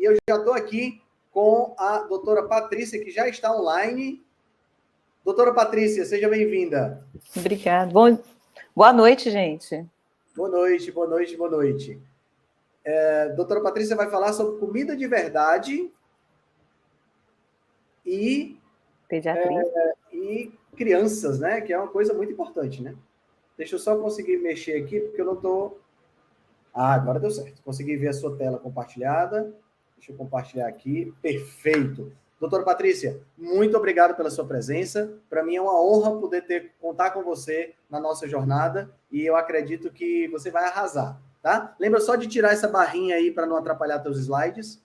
E eu já estou aqui com a doutora Patrícia, que já está online. Doutora Patrícia, seja bem-vinda. Obrigada. Boa noite, gente. Boa noite, boa noite, boa noite. Doutora Patrícia vai falar sobre comida de verdade e pediatria e crianças, né? Que é uma coisa muito importante, né? Deixa eu só conseguir mexer aqui, porque eu não estou... agora deu certo. Consegui ver a sua tela compartilhada. Deixa eu compartilhar aqui. Perfeito. Doutora Patrícia, muito obrigado pela sua presença. Para mim é uma honra poder contar com você na nossa jornada e eu acredito que você vai arrasar, tá? Lembra só de tirar essa barrinha aí para não atrapalhar teus slides.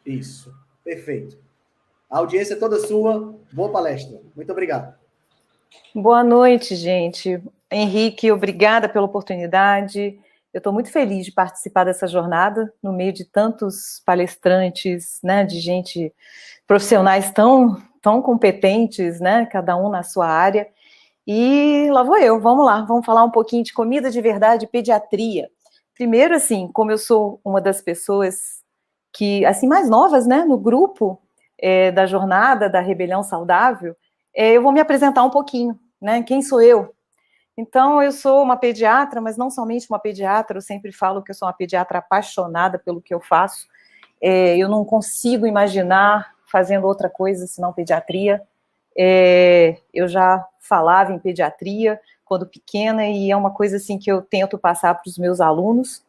Isso. Perfeito. A audiência é toda sua. Boa palestra. Muito obrigado. Boa noite, gente. Henrique, obrigada pela oportunidade. Eu estou muito feliz de participar dessa jornada, no meio de tantos palestrantes, né, de gente, profissionais tão competentes, né, cada um na sua área. E lá vou eu, vamos lá, vamos falar um pouquinho de comida de verdade e pediatria. Primeiro, assim, como eu sou uma das pessoas que, assim, mais novas, né, no grupo da jornada da Rebelião Saudável, eu vou me apresentar um pouquinho, né, quem sou eu? Então, eu sou uma pediatra, mas não somente uma pediatra, eu sempre falo que eu sou uma pediatra apaixonada pelo que eu faço, eu não consigo imaginar fazendo outra coisa senão pediatria. Eu já falava em pediatria quando pequena e é uma coisa assim que eu tento passar para os meus alunos.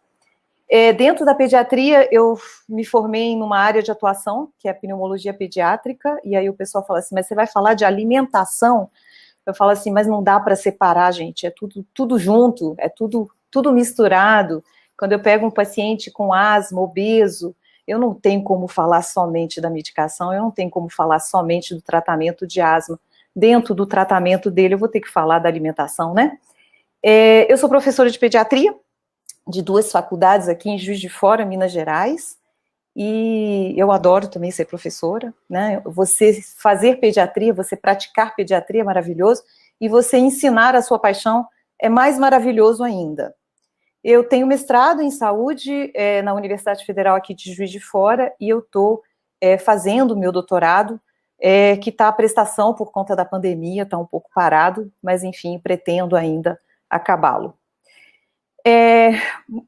Dentro da pediatria, eu me formei numa área de atuação, que é a pneumologia pediátrica, e aí o pessoal fala assim, mas você vai falar de alimentação? Eu falo assim, mas não dá para separar, gente, é tudo junto, é tudo misturado. Quando eu pego um paciente com asma, obeso, eu não tenho como falar somente da medicação, eu não tenho como falar somente do tratamento de asma. Dentro do tratamento dele, eu vou ter que falar da alimentação, né? Eu sou professora de pediatria, de 2 faculdades aqui em Juiz de Fora, Minas Gerais, e eu adoro também ser professora, né? Você fazer pediatria, você praticar pediatria é maravilhoso, e você ensinar a sua paixão é mais maravilhoso ainda. Eu tenho mestrado em saúde na Universidade Federal aqui de Juiz de Fora, e eu estou fazendo o meu doutorado, que está à prestação por conta da pandemia, está um pouco parado, mas enfim, pretendo ainda acabá-lo.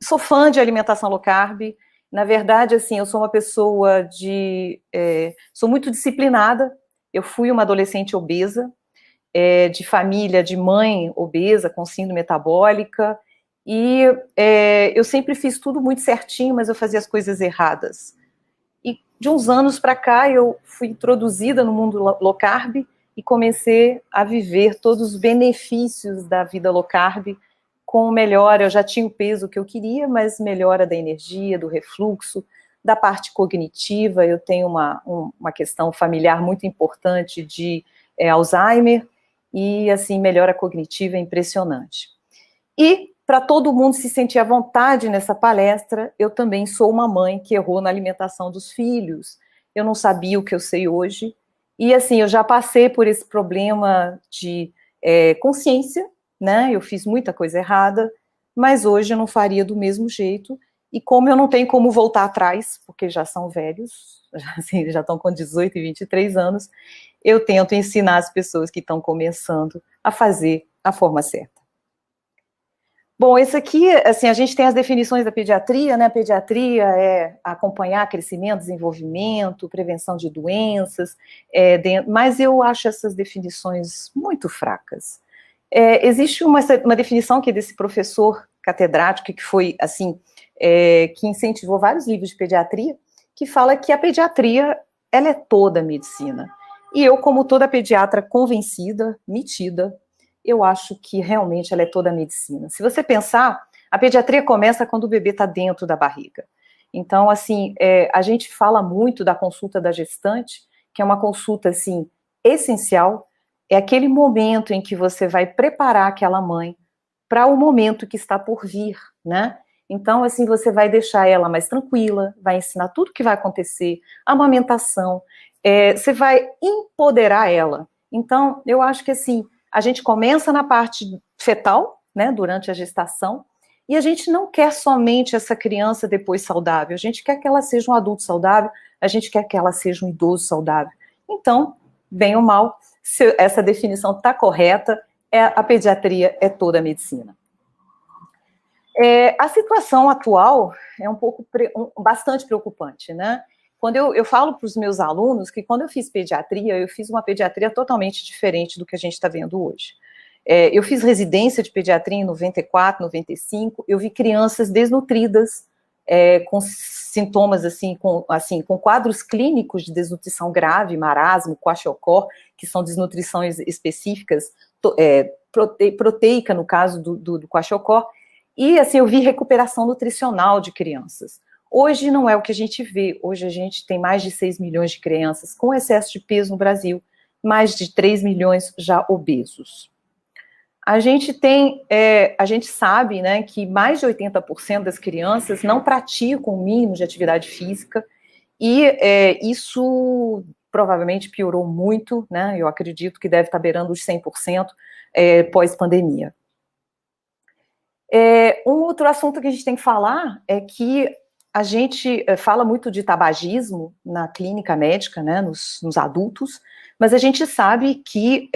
Sou fã de alimentação low carb. Na verdade, assim, eu sou uma pessoa sou muito disciplinada. Eu fui uma adolescente obesa, de família de mãe obesa, com síndrome metabólica, e eu sempre fiz tudo muito certinho, mas eu fazia as coisas erradas. E de uns anos para cá, eu fui introduzida no mundo low carb e comecei a viver todos os benefícios da vida low carb, com melhora. Eu já tinha o peso que eu queria, mas melhora da energia, do refluxo, da parte cognitiva. Eu tenho uma questão familiar muito importante de Alzheimer, e assim, melhora cognitiva é impressionante. E para todo mundo se sentir à vontade nessa palestra, eu também sou uma mãe que errou na alimentação dos filhos. Eu não sabia o que eu sei hoje, e assim, eu já passei por esse problema de consciência, né? Eu fiz muita coisa errada, mas hoje eu não faria do mesmo jeito, e como eu não tenho como voltar atrás, porque já são velhos, já estão com 18 e 23 anos, eu tento ensinar as pessoas que estão começando a fazer a forma certa. Bom, esse aqui, assim, a gente tem as definições da pediatria, né? A pediatria é acompanhar crescimento, desenvolvimento, prevenção de doenças, mas eu acho essas definições muito fracas. Existe uma definição que é desse professor catedrático, que foi, assim, que incentivou vários livros de pediatria, que fala que a pediatria, ela é toda a medicina. E eu, como toda pediatra convencida, metida, eu acho que realmente ela é toda a medicina. Se você pensar, a pediatria começa quando o bebê está dentro da barriga. Então, assim, a gente fala muito da consulta da gestante, que é uma consulta, assim, essencial. É aquele momento em que você vai preparar aquela mãe para o momento que está por vir, né? Então, assim, você vai deixar ela mais tranquila, vai ensinar tudo o que vai acontecer, a amamentação, você vai empoderar ela. Então, eu acho que, assim, a gente começa na parte fetal, né, durante a gestação, E a gente não quer somente essa criança depois saudável, a gente quer que ela seja um adulto saudável, a gente quer que ela seja um idoso saudável. Então, bem ou mal, se essa definição está correta, a pediatria é toda a medicina. A situação atual é bastante preocupante, né? Quando eu falo para os meus alunos que quando eu fiz pediatria, eu fiz uma pediatria totalmente diferente do que a gente está vendo hoje. Eu fiz residência de pediatria em 94, 95, eu vi crianças desnutridas, com sintomas assim, com quadros clínicos de desnutrição grave, marasmo, kwashiorkor, que são desnutrições específicas, proteica no caso do kwashiorkor, e assim, eu vi recuperação nutricional de crianças. Hoje não é o que a gente vê, hoje a gente tem mais de 6 milhões de crianças com excesso de peso no Brasil, mais de 3 milhões já obesos. A gente sabe, né, que mais de 80% das crianças não praticam o mínimo de atividade física, e isso provavelmente piorou muito, né, eu acredito que deve estar beirando os 100% pós-pandemia. Um outro assunto que a gente tem que falar é que a gente fala muito de tabagismo na clínica médica, né, nos adultos, mas a gente sabe que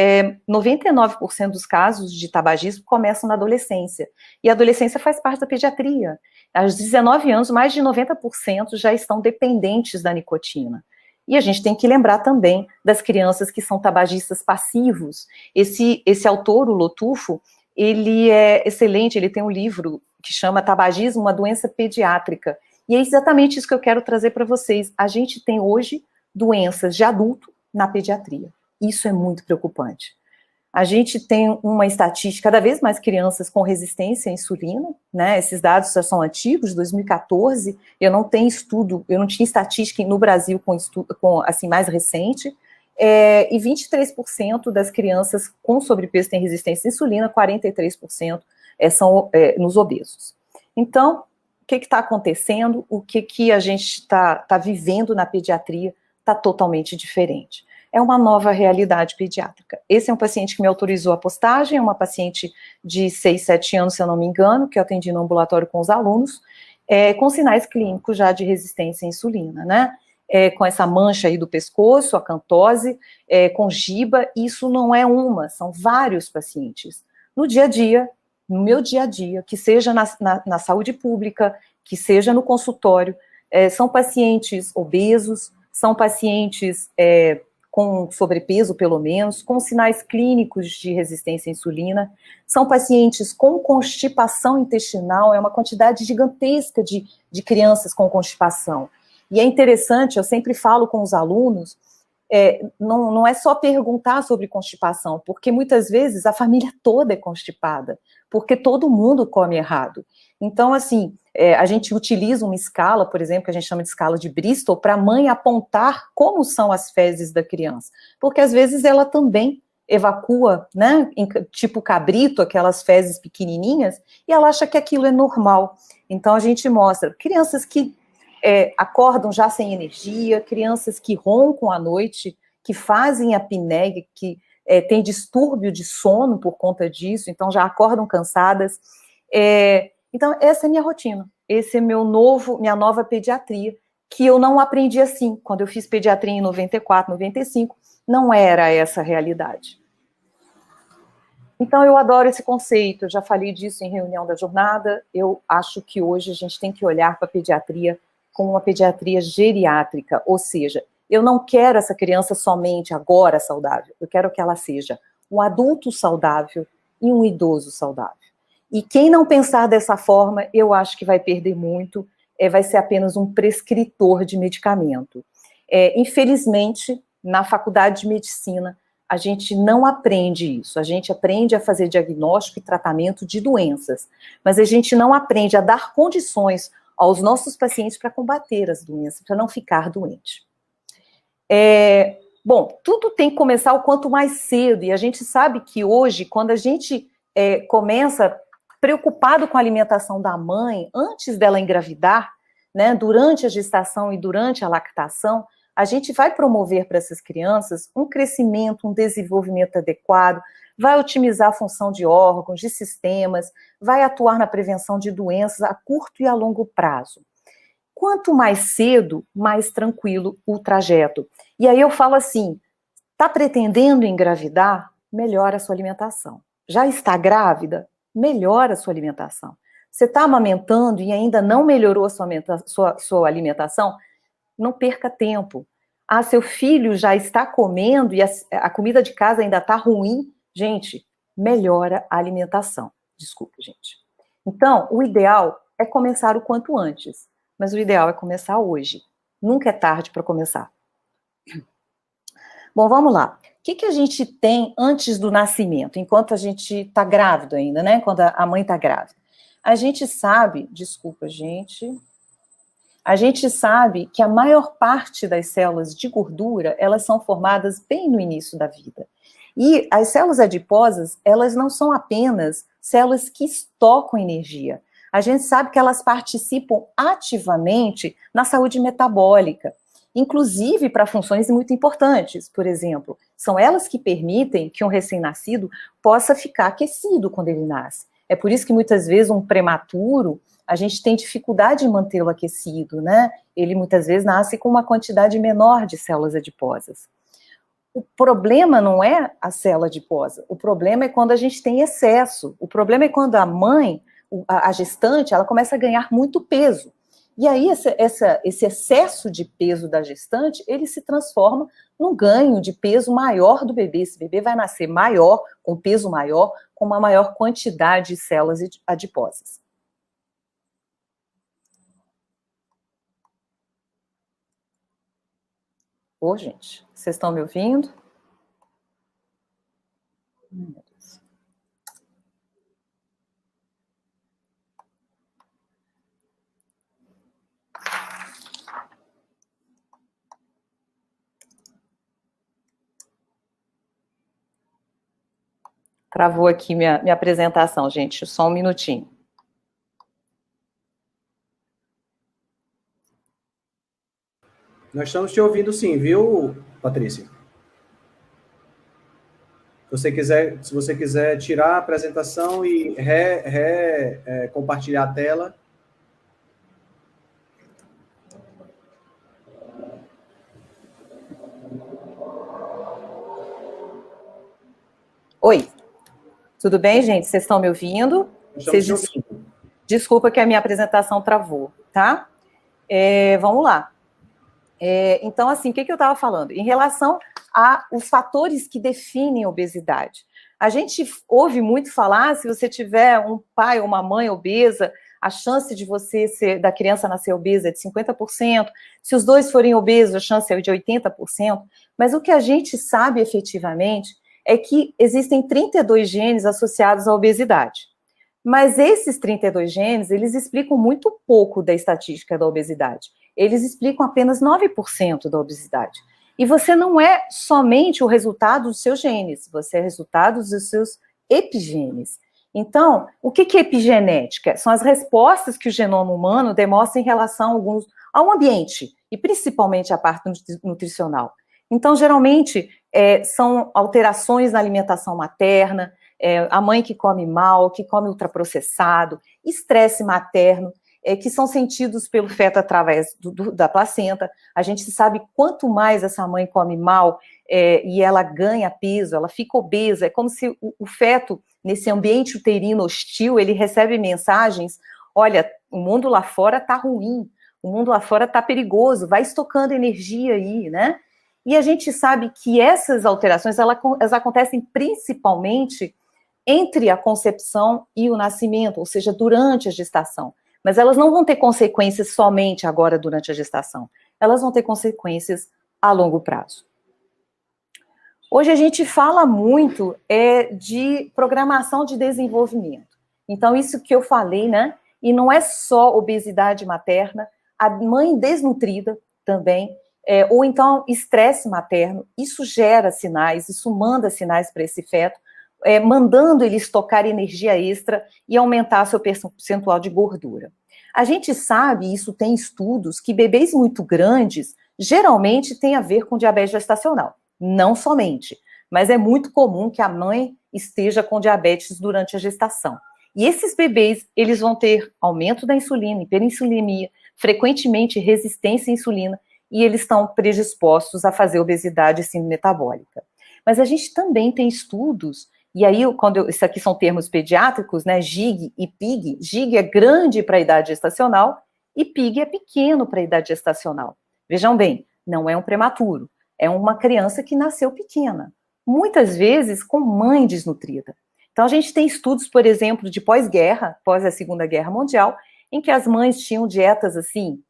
99% dos casos de tabagismo começam na adolescência, e a adolescência faz parte da pediatria. Aos 19 anos, mais de 90% já estão dependentes da nicotina. E a gente tem que lembrar também das crianças que são tabagistas passivos. Esse autor, o Lotufo, ele é excelente, ele tem um livro que chama Tabagismo, uma doença pediátrica. E é exatamente isso que eu quero trazer para vocês. A gente tem hoje doenças de adulto na pediatria. Isso é muito preocupante. A gente tem uma estatística, cada vez mais crianças com resistência à insulina, né? Esses dados já são antigos, 2014, eu não tenho estudo, eu não tinha estatística no Brasil com assim, mais recente, e 23% das crianças com sobrepeso têm resistência à insulina, 43% são nos obesos. Então, o que está acontecendo? O que a gente está vivendo na pediatria está totalmente diferente. É uma nova realidade pediátrica. Esse é um paciente que me autorizou a postagem, é uma paciente de 6, 7 anos, se eu não me engano, que eu atendi no ambulatório com os alunos, com sinais clínicos já de resistência à insulina, né? Com essa mancha aí do pescoço, acantose, com giba. Isso não é uma, são vários pacientes. No dia a dia, no meu dia a dia, que seja na saúde pública, que seja no consultório, são pacientes obesos, são pacientes com sobrepeso, pelo menos, com sinais clínicos de resistência à insulina, são pacientes com constipação intestinal, é uma quantidade gigantesca de crianças com constipação. E é interessante, eu sempre falo com os alunos, não é só perguntar sobre constipação, porque muitas vezes a família toda é constipada, porque todo mundo come errado. Então, assim, a gente utiliza uma escala, por exemplo, que a gente chama de escala de Bristol, para a mãe apontar como são as fezes da criança, porque às vezes ela também evacua, né, tipo cabrito, aquelas fezes pequenininhas, e ela acha que aquilo é normal. Então, a gente mostra crianças que acordam já sem energia, crianças que roncam à noite, que fazem apneia, que têm distúrbio de sono por conta disso, então já acordam cansadas. Então, essa é a minha rotina, esse é minha nova pediatria, que eu não aprendi assim. Quando eu fiz pediatria em 94, 95, não era essa a realidade. Então, eu adoro esse conceito, eu já falei disso em reunião da jornada, eu acho que hoje a gente tem que olhar para a pediatria como uma pediatria geriátrica, ou seja, eu não quero essa criança somente agora saudável, eu quero que ela seja um adulto saudável e um idoso saudável. E quem não pensar dessa forma, eu acho que vai perder muito, vai ser apenas um prescritor de medicamento. Infelizmente, na faculdade de medicina, a gente não aprende isso, a gente aprende a fazer diagnóstico e tratamento de doenças, mas a gente não aprende a dar condições aos nossos pacientes para combater as doenças, para não ficar doente. Bom, tudo tem que começar o quanto mais cedo, e a gente sabe que hoje, quando a gente começa preocupado com a alimentação da mãe, antes dela engravidar, né, durante a gestação e durante a lactação, a gente vai promover para essas crianças um crescimento, um desenvolvimento adequado, vai otimizar a função de órgãos, de sistemas, vai atuar na prevenção de doenças a curto e a longo prazo. Quanto mais cedo, mais tranquilo o trajeto. E aí eu falo assim, está pretendendo engravidar? Melhora a sua alimentação. Já está grávida? Melhora a sua alimentação. Você está amamentando e ainda não melhorou a sua alimentação? Não perca tempo. Ah, seu filho já está comendo e a comida de casa ainda está ruim? Gente, melhora a alimentação. Desculpa, gente. Então, o ideal é começar o quanto antes. Mas o ideal é começar hoje. Nunca é tarde para começar. Bom, vamos lá. O que a gente tem antes do nascimento, enquanto a gente está grávido ainda, né? Quando a mãe está grávida. A gente sabe, desculpa, gente. A gente sabe que a maior parte das células de gordura, elas são formadas bem no início da vida. E as células adiposas, elas não são apenas células que estocam energia. A gente sabe que elas participam ativamente na saúde metabólica, inclusive para funções muito importantes. Por exemplo, são elas que permitem que um recém-nascido possa ficar aquecido quando ele nasce. É por isso que muitas vezes um prematuro, a gente tem dificuldade em mantê-lo aquecido, né? Ele muitas vezes nasce com uma quantidade menor de células adiposas. O problema não é a célula adiposa, o problema é quando a gente tem excesso. O problema é quando a mãe, a gestante, ela começa a ganhar muito peso. E aí esse excesso de peso da gestante, ele se transforma num ganho de peso maior do bebê. Esse bebê vai nascer maior, com peso maior, com uma maior quantidade de células adiposas. Ô, gente, vocês estão me ouvindo? Meu Deus. Travou aqui minha apresentação, gente. Só um minutinho. Nós estamos te ouvindo sim, viu, Patrícia? Se você quiser tirar a apresentação e compartilhar a tela. Oi. Tudo bem, gente? Vocês estão me ouvindo? Desculpa que a minha apresentação travou, tá? Vamos lá. Então, assim, o que eu estava falando? Em relação aos fatores que definem a obesidade. A gente ouve muito falar, se você tiver um pai ou uma mãe obesa, a chance de da criança nascer obesa é de 50%, se os dois forem obesos, a chance é de 80%, mas o que a gente sabe efetivamente é que existem 32 genes associados à obesidade. Mas esses 32 genes, eles explicam muito pouco da estatística da obesidade. Eles explicam apenas 9% da obesidade. E você não é somente o resultado dos seus genes, você é resultado dos seus epigenes. Então, o que é epigenética? São as respostas que o genoma humano demonstra em relação ao ambiente, e principalmente a parte nutricional. Então, geralmente, são alterações na alimentação materna, a mãe que come mal, que come ultraprocessado, estresse materno, que são sentidos pelo feto através da placenta. A gente sabe quanto mais essa mãe come mal e ela ganha peso, ela fica obesa, é como se o feto, nesse ambiente uterino hostil, ele recebe mensagens, olha, o mundo lá fora tá ruim, o mundo lá fora tá perigoso, vai estocando energia aí, né? E a gente sabe que essas alterações, elas acontecem principalmente entre a concepção e o nascimento, ou seja, durante a gestação. Mas elas não vão ter consequências somente agora durante a gestação. Elas vão ter consequências a longo prazo. Hoje a gente fala muito de programação de desenvolvimento. Então, isso que eu falei, né? E não é só obesidade materna, a mãe desnutrida também, ou então estresse materno, isso gera sinais, isso manda sinais para esse feto, mandando ele estocar energia extra e aumentar seu percentual de gordura. A gente sabe, isso tem estudos, que bebês muito grandes geralmente têm a ver com diabetes gestacional. Não somente, mas é muito comum que a mãe esteja com diabetes durante a gestação. E esses bebês, eles vão ter aumento da insulina, hiperinsulinemia, frequentemente resistência à insulina, e eles estão predispostos a fazer obesidade e síndrome metabólica. Mas a gente também tem estudos, e aí, isso aqui são termos pediátricos, né, GIG e PIG. GIG é grande para a idade gestacional, e PIG é pequeno para a idade gestacional. Vejam bem, não é um prematuro, é uma criança que nasceu pequena, muitas vezes com mãe desnutrida. Então, a gente tem estudos, por exemplo, de pós-guerra, pós a Segunda Guerra Mundial, em que as mães tinham dietas, assim,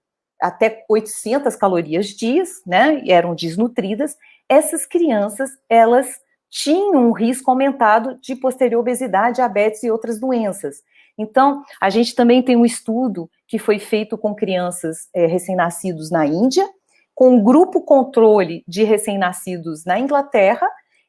até 800 calorias dias, né, e eram desnutridas. Essas crianças, elas tinham um risco aumentado de posterior obesidade, diabetes e outras doenças. Então, a gente também tem um estudo que foi feito com crianças recém-nascidos na Índia, com um grupo controle de recém-nascidos na Inglaterra.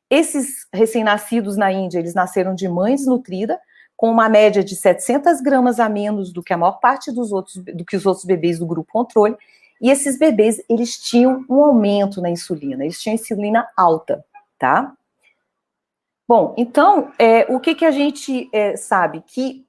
Esses recém-nascidos na Índia, eles nasceram de mãe desnutrida, com uma média de 700 gramas a menos do que a maior parte do que os outros bebês do grupo controle, e esses bebês, eles tinham um aumento na insulina, eles tinham insulina alta, tá? Bom, então, o que a gente sabe? Que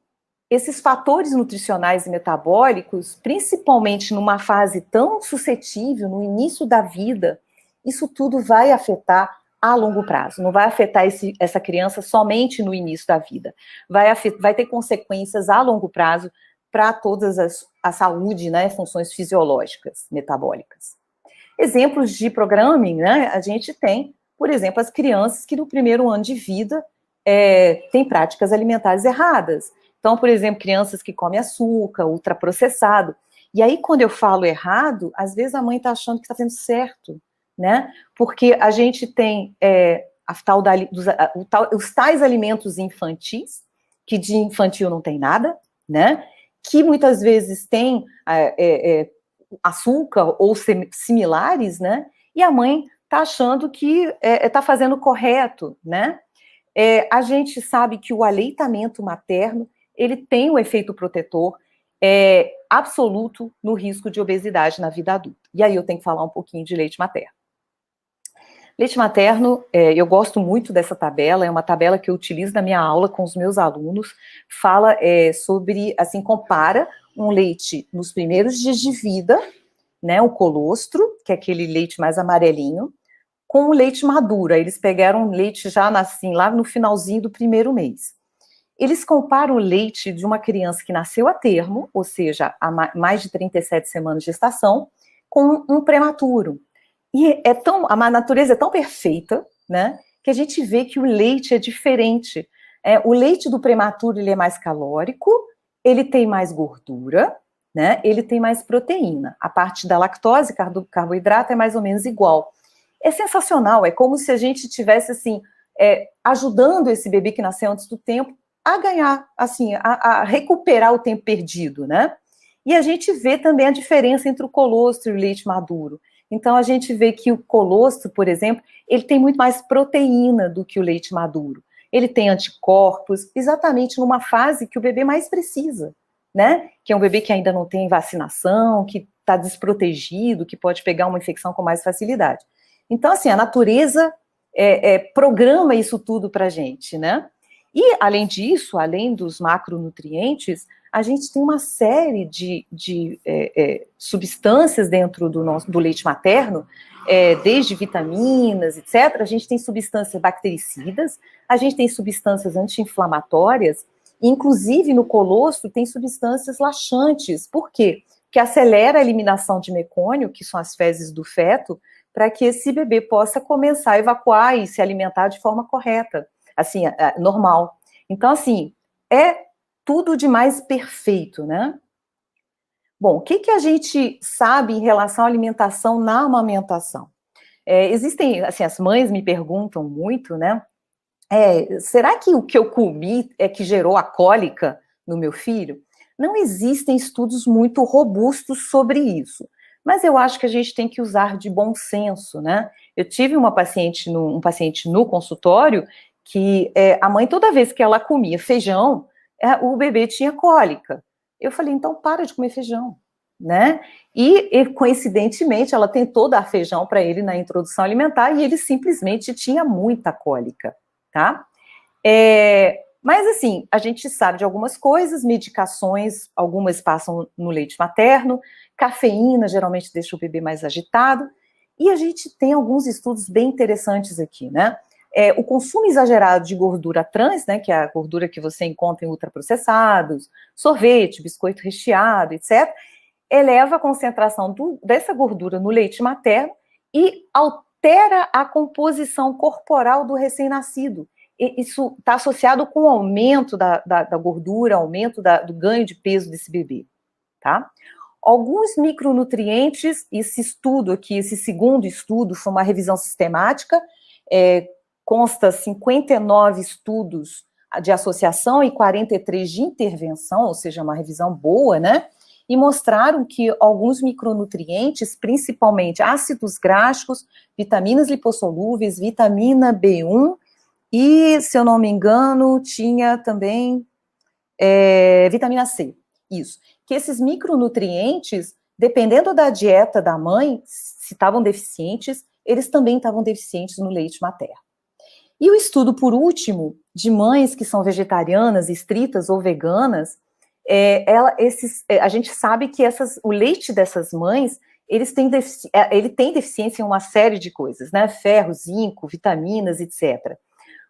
esses fatores nutricionais e metabólicos, principalmente numa fase tão suscetível, no início da vida, isso tudo vai afetar a longo prazo, não vai afetar essa criança somente no início da vida, vai ter consequências a longo prazo para todas a saúde, né, funções fisiológicas, metabólicas. Exemplos de programming, né, a gente tem, por exemplo, as crianças que no primeiro ano de vida têm práticas alimentares erradas. Então, por exemplo, crianças que comem açúcar, ultraprocessado. E aí, quando eu falo errado, às vezes a mãe está achando que está fazendo certo, né? Porque a gente tem os tais alimentos infantis, que de infantil não tem nada, né? Que muitas vezes tem açúcar ou similares, né? E a mãe está achando que está fazendo correto, né? A gente sabe que o aleitamento materno, ele tem um efeito protetor absoluto no risco de obesidade na vida adulta. E aí eu tenho que falar um pouquinho de leite materno. Leite materno, eu gosto muito dessa tabela, é uma tabela que eu utilizo na minha aula com os meus alunos, fala sobre, assim, compara um leite nos primeiros dias de vida, né, o colostro, que é aquele leite mais amarelinho, com o leite maduro. Eles pegaram leite já assim, lá no finalzinho do primeiro mês. Eles comparam o leite de uma criança que nasceu a termo, ou seja, há mais de 37 semanas de gestação, com um prematuro. E a natureza é tão perfeita, né, que a gente vê que o leite é diferente. O leite do prematuro, ele é mais calórico, ele tem mais gordura, né, ele tem mais proteína. A parte da lactose, carboidrato, é mais ou menos igual. É sensacional, é como se a gente estivesse, assim, ajudando esse bebê que nasceu antes do tempo a ganhar, assim, a recuperar o tempo perdido, né? E a gente vê também a diferença entre o colostro e o leite maduro. Então, a gente vê que o colostro, por exemplo, ele tem muito mais proteína do que o leite maduro. Ele tem anticorpos, exatamente numa fase que o bebê mais precisa, né? Que é um bebê que ainda não tem vacinação, que está desprotegido, que pode pegar uma infecção com mais facilidade. Então, assim, a natureza programa isso tudo para a gente, né? E, além disso, além dos macronutrientes, a gente tem uma série de substâncias dentro do leite materno, desde vitaminas, etc. A gente tem substâncias bactericidas, a gente tem substâncias anti-inflamatórias, inclusive no colostro tem substâncias laxantes. Por quê? Que acelera a eliminação de mecônio, que são as fezes do feto, para que esse bebê possa começar a evacuar e se alimentar de forma correta, assim, normal. Então, assim, é tudo de mais perfeito, né? Bom, o que a gente sabe em relação à alimentação na amamentação? Existem, assim, as mães me perguntam muito, né? Será que o que eu comi é que gerou a cólica no meu filho? Não existem estudos muito robustos sobre isso, mas eu acho que a gente tem que usar de bom senso, né? Eu tive um paciente no consultório que a mãe, toda vez que ela comia feijão, o bebê tinha cólica. Eu falei, então para de comer feijão, né? E coincidentemente, ela tentou dar feijão para ele na introdução alimentar e ele simplesmente tinha muita cólica, tá? Mas, assim, a gente sabe de algumas coisas, medicações, algumas passam no leite materno, cafeína geralmente deixa o bebê mais agitado, e a gente tem alguns estudos bem interessantes aqui, né? O consumo exagerado de gordura trans, né, que é a gordura que você encontra em ultraprocessados, sorvete, biscoito recheado, etc., eleva a concentração dessa gordura no leite materno e altera a composição corporal do recém-nascido. Isso está associado com o aumento da gordura, aumento do ganho de peso desse bebê, tá? Alguns micronutrientes, esse estudo aqui, esse segundo estudo, foi uma revisão sistemática, consta 59 estudos de associação e 43 de intervenção, ou seja, uma revisão boa, né? E mostraram que alguns micronutrientes, principalmente ácidos graxos, vitaminas lipossolúveis, vitamina B1, e, se eu não me engano, tinha também vitamina C, isso. Que esses micronutrientes, dependendo da dieta da mãe, se estavam deficientes, eles também estavam deficientes no leite materno. E o estudo, por último, de mães que são vegetarianas, estritas ou veganas, a gente sabe que o leite dessas mães, ele tem deficiência em uma série de coisas, né? Ferro, zinco, vitaminas, etc.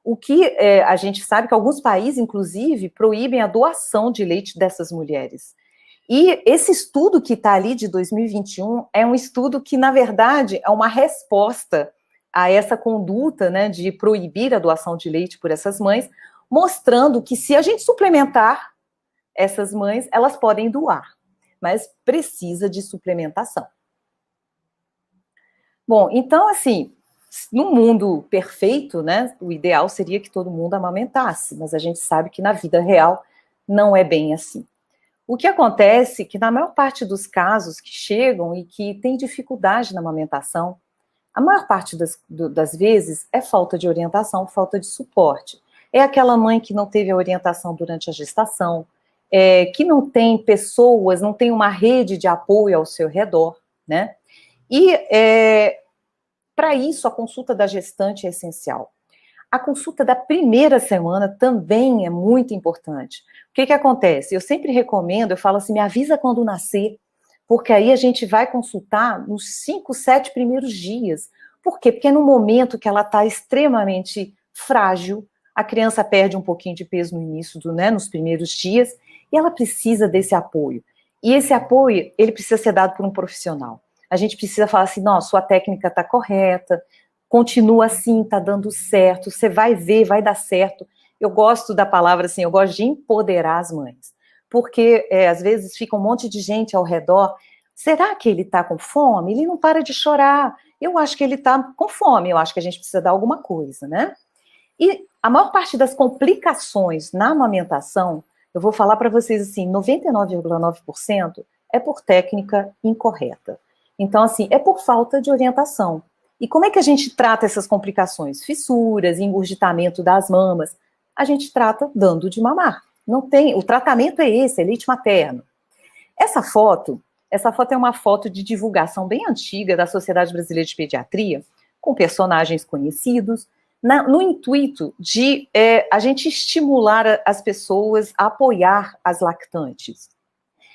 O que a gente sabe que alguns países, inclusive, proíbem a doação de leite dessas mulheres. E esse estudo que está ali de 2021 é um estudo que, na verdade, é uma resposta a essa conduta, né, de proibir a doação de leite por essas mães, mostrando que se a gente suplementar essas mães, elas podem doar, mas precisa de suplementação. Bom, então, assim, no mundo perfeito, né, o ideal seria que todo mundo amamentasse, mas a gente sabe que na vida real não é bem assim. O que acontece é que na maior parte dos casos que chegam e que tem dificuldade na amamentação, a maior parte das vezes é falta de orientação, falta de suporte. É aquela mãe que não teve a orientação durante a gestação, que não tem pessoas, não tem uma rede de apoio ao seu redor, né? E para isso a consulta da gestante é essencial. A consulta da primeira semana também é muito importante. O que acontece? Eu sempre recomendo, eu falo assim, me avisa quando nascer, porque aí a gente vai consultar nos 5, 7 primeiros dias. Por quê? Porque é no momento que ela está extremamente frágil, a criança perde um pouquinho de peso no início, nos primeiros dias, e ela precisa desse apoio. E esse apoio, ele precisa ser dado por um profissional. A gente precisa falar assim, não, sua técnica está correta, continua assim, está dando certo, você vai ver, vai dar certo. Eu gosto da palavra assim, eu gosto de empoderar as mães, porque às vezes fica um monte de gente ao redor, será que ele está com fome? Ele não para de chorar, eu acho que ele está com fome, eu acho que a gente precisa dar alguma coisa, né? E a maior parte das complicações na amamentação, eu vou falar para vocês assim, 99,9% é por técnica incorreta. Então, assim, é por falta de orientação. E como é que a gente trata essas complicações? Fissuras, engurgitamento das mamas. A gente trata dando de mamar. Não tem, o tratamento é esse, é leite materno. Essa foto é uma foto de divulgação bem antiga da Sociedade Brasileira de Pediatria, com personagens conhecidos, no intuito de a gente estimular as pessoas a apoiar as lactantes.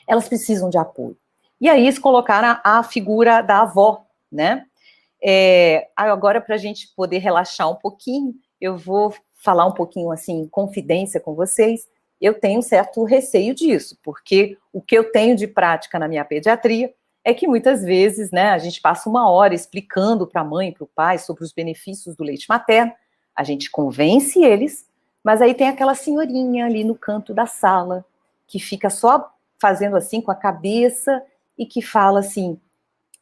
Elas precisam de apoio. E aí eles colocaram a figura da avó, né? Agora, para a gente poder relaxar um pouquinho, eu vou falar um pouquinho, assim, em confidência com vocês. Eu tenho um certo receio disso, porque o que eu tenho de prática na minha pediatria é que muitas vezes, né, a gente passa uma hora explicando para a mãe e para o pai sobre os benefícios do leite materno, a gente convence eles, mas aí tem aquela senhorinha ali no canto da sala, que fica só fazendo assim com a cabeça e que fala assim,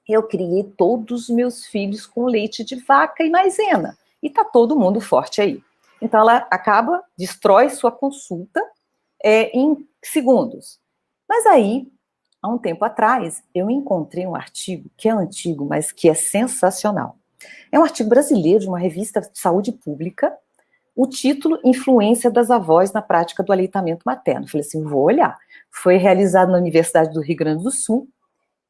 eu criei todos os meus filhos com leite de vaca e maisena, e tá todo mundo forte aí. Então ela destrói sua consulta em segundos. Mas aí, há um tempo atrás, eu encontrei um artigo que é antigo, mas que é sensacional. É um artigo brasileiro de uma revista de saúde pública, o título Influência das avós na prática do aleitamento materno. Falei assim, vou olhar. Foi realizado na Universidade do Rio Grande do Sul.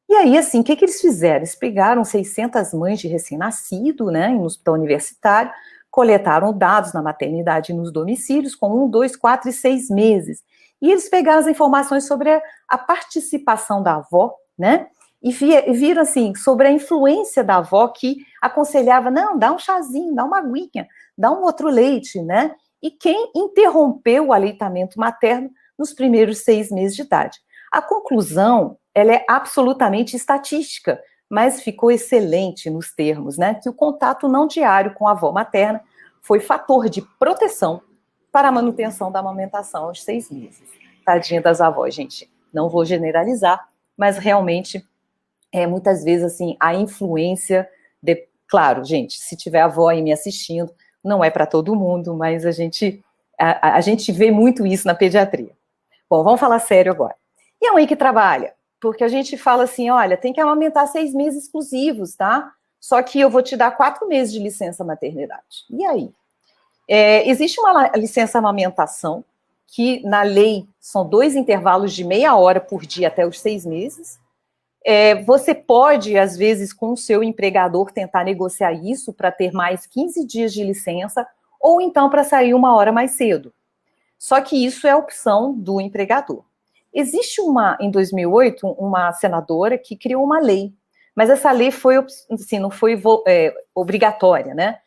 E aí, assim, o que eles fizeram? Eles pegaram 600 mães de recém-nascido, né, em um hospital universitário, coletaram dados na maternidade e nos domicílios com 1, 2, 4 e 6 meses. E eles pegaram as informações sobre a participação da avó, né? E viram, assim, sobre a influência da avó que aconselhava, não, dá um chazinho, dá uma aguinha, dá um outro leite, né? E quem interrompeu o aleitamento materno nos primeiros 6 meses de idade. A conclusão, ela é absolutamente estatística, mas ficou excelente nos termos, né? Que o contato não diário com a avó materna foi fator de proteção para a manutenção da amamentação aos 6 meses. Tadinha das avós, gente. Não vou generalizar, mas realmente, muitas vezes, assim, a influência de... Claro, gente, se tiver avó aí me assistindo, não é para todo mundo, mas a gente vê muito isso na pediatria. Bom, vamos falar sério agora. E a mãe que trabalha? Porque a gente fala assim, olha, tem que amamentar 6 meses exclusivos, tá? Só que eu vou te dar 4 meses de licença maternidade. E aí? Existe uma licença amamentação, que na lei são 2 intervalos de meia hora por dia até os 6 meses. Você pode, às vezes, com o seu empregador, tentar negociar isso para ter mais 15 dias de licença, ou então para sair 1 hora mais cedo. Só que isso é opção do empregador. Existe em 2008, uma senadora que criou uma lei, mas essa lei foi, assim, não foi obrigatória, né?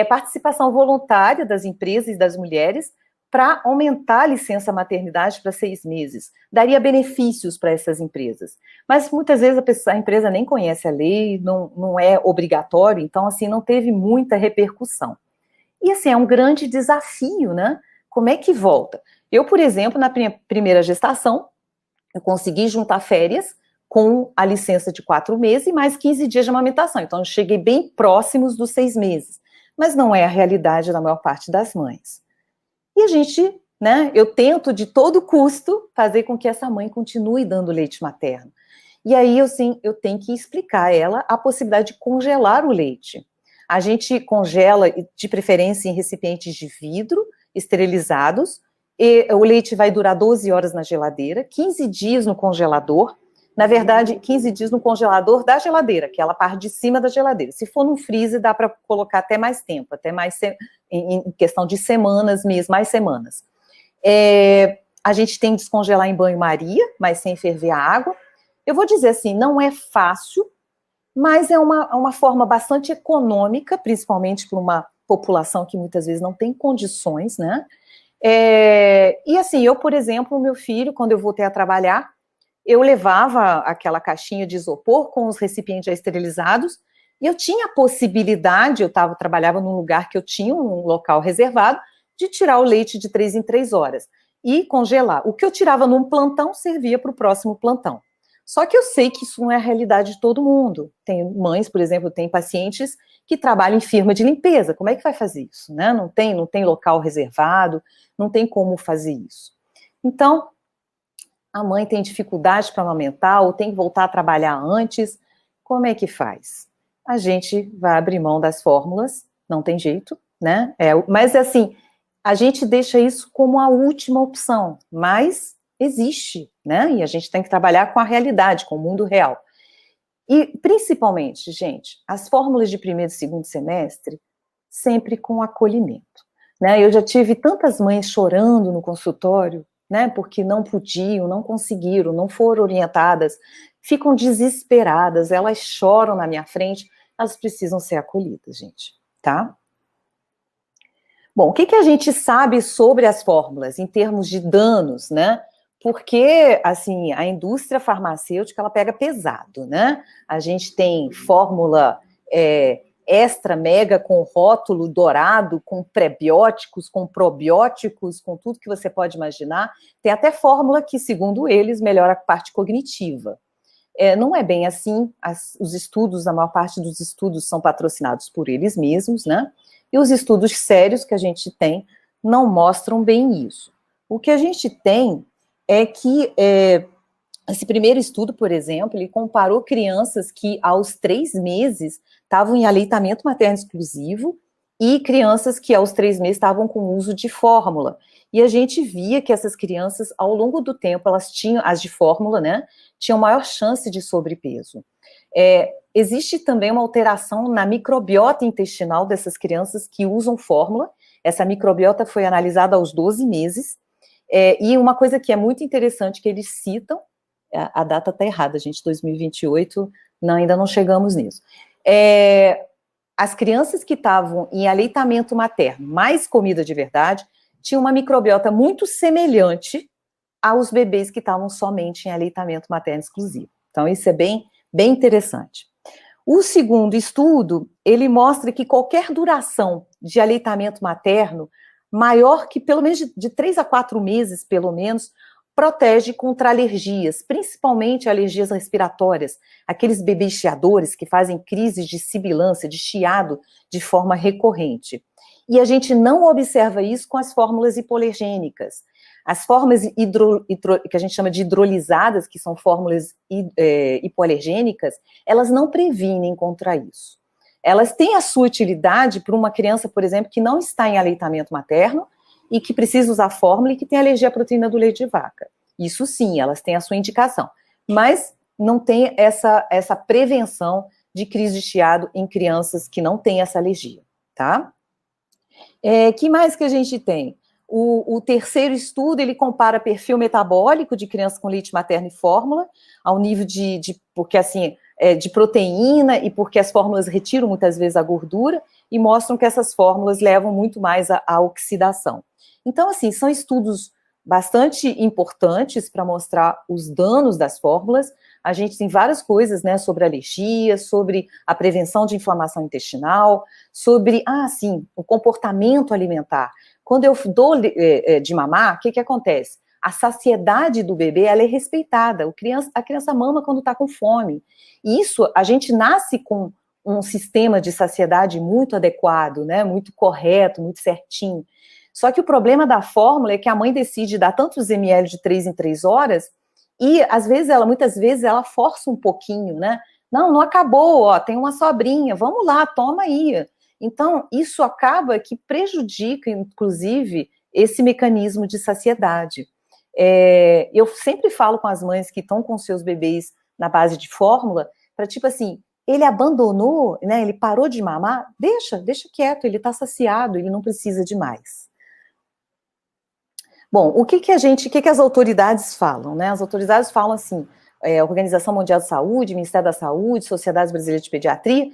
Participação voluntária das empresas e das mulheres para aumentar a licença maternidade para 6 meses. Daria benefícios para essas empresas. Mas muitas vezes a empresa nem conhece a lei, não é obrigatório, então, assim, não teve muita repercussão. E, assim, é um grande desafio, né? Como é que volta? Eu, por exemplo, na primeira gestação, eu consegui juntar férias com a licença de 4 meses e mais 15 dias de amamentação. Então, eu cheguei bem próximos dos 6 meses. Mas não é a realidade da maior parte das mães. E a gente, né, eu tento de todo custo fazer com que essa mãe continue dando leite materno. E aí, assim, eu tenho que explicar a ela a possibilidade de congelar o leite. A gente congela, de preferência, em recipientes de vidro, esterilizados, e o leite vai durar 12 horas na geladeira, 15 dias no congelador, na verdade, 15 dias no congelador da geladeira, que é a parte de cima da geladeira. Se for no freezer, dá para colocar até mais tempo, até mais, em questão de semanas mesmo, mais semanas. A gente tem que descongelar em banho-maria, mas sem ferver a água. Eu vou dizer assim, não é fácil, mas é uma forma bastante econômica, principalmente para uma população que muitas vezes não tem condições, né? E assim, eu, por exemplo, o meu filho, quando eu voltei a trabalhar, eu levava aquela caixinha de isopor com os recipientes já esterilizados, e eu tinha a possibilidade, eu trabalhava num lugar que eu tinha um local reservado, de tirar o leite de 3 em 3 horas e congelar. O que eu tirava num plantão servia para o próximo plantão. Só que eu sei que isso não é a realidade de todo mundo. Tem mães, por exemplo, tem pacientes que trabalham em firma de limpeza. Como é que vai fazer isso, né? Não tem local reservado, não tem como fazer isso. Então, a mãe tem dificuldade para amamentar ou tem que voltar a trabalhar antes, como é que faz? A gente vai abrir mão das fórmulas, não tem jeito, né? Mas assim, a gente deixa isso como a última opção, mas existe, né? E a gente tem que trabalhar com a realidade, com o mundo real. E, principalmente, gente, as fórmulas de primeiro e segundo semestre, sempre com acolhimento, né? Eu já tive tantas mães chorando no consultório, né, porque não podiam, não conseguiram, não foram orientadas, ficam desesperadas, elas choram na minha frente, elas precisam ser acolhidas, gente, tá? Bom, o que a gente sabe sobre as fórmulas, em termos de danos, né? Porque, assim, a indústria farmacêutica, ela pega pesado, né? A gente tem fórmula extra, mega, com rótulo dourado, com prebióticos, com probióticos, com tudo que você pode imaginar. Tem até fórmula que, segundo eles, melhora a parte cognitiva. Não é bem assim, os estudos, a maior parte dos estudos são patrocinados por eles mesmos, né? E os estudos sérios que a gente tem não mostram bem isso. O que a gente tem é que esse primeiro estudo, por exemplo, ele comparou crianças que aos 3 meses estavam em aleitamento materno exclusivo e crianças que aos 3 meses estavam com uso de fórmula. e a gente via que essas crianças, ao longo do tempo, elas tinham, as de fórmula, né, tinham maior chance de sobrepeso. Existe também uma alteração na microbiota intestinal dessas crianças que usam fórmula. Essa microbiota foi analisada aos 12 meses, e uma coisa que é muito interessante que eles citam, a data está errada, gente, 2028, não, ainda não chegamos nisso. As crianças que estavam em aleitamento materno, mais comida de verdade, tinham uma microbiota muito semelhante aos bebês que estavam somente em aleitamento materno exclusivo. Então, isso é bem interessante. O segundo estudo, ele mostra que qualquer duração de aleitamento materno, maior que pelo menos de 3 a 4 meses, pelo menos, protege contra alergias, principalmente alergias respiratórias, aqueles bebês chiadores que fazem crises de sibilância, de chiado, de forma recorrente. E a gente não observa isso com as fórmulas hipoalergênicas. As fórmulas que a gente chama de hidrolisadas, que são fórmulas hipoalergênicas, elas não previnem contra isso. Elas têm a sua utilidade para uma criança, por exemplo, que não está em aleitamento materno e que precisa usar fórmula e que tem alergia à proteína do leite de vaca. Isso sim, elas têm a sua indicação, mas não tem essa prevenção de crise de chiado em crianças que não têm essa alergia, tá? Que mais que a gente tem? O terceiro estudo, ele compara perfil metabólico de crianças com leite materno e fórmula, ao nível porque assim, de proteína e porque as fórmulas retiram muitas vezes a gordura e mostram que essas fórmulas levam muito mais à oxidação. Então, assim, são estudos bastante importantes para mostrar os danos das fórmulas. A gente tem várias coisas, né, sobre alergia, sobre a prevenção de inflamação intestinal, sobre, o comportamento alimentar. Quando eu dou de mamar, o que acontece? A saciedade do bebê, ela é respeitada. A criança mama quando está com fome. E isso, a gente nasce com um sistema de saciedade muito adequado, né, muito correto, muito certinho. Só que o problema da fórmula é que a mãe decide dar tantos ml de 3 em 3 horas e, às vezes, muitas vezes, ela força um pouquinho, né? Não acabou, ó, tem uma sobrinha, vamos lá, toma aí. Então, isso acaba que prejudica, inclusive, esse mecanismo de saciedade. Eu sempre falo com as mães que estão com seus bebês na base de fórmula, para tipo assim, ele abandonou, né, ele parou de mamar, deixa quieto, ele está saciado, ele não precisa de mais. Bom, o que as autoridades falam, né? As autoridades falam assim, a Organização Mundial de Saúde, Ministério da Saúde, Sociedade Brasileira de Pediatria,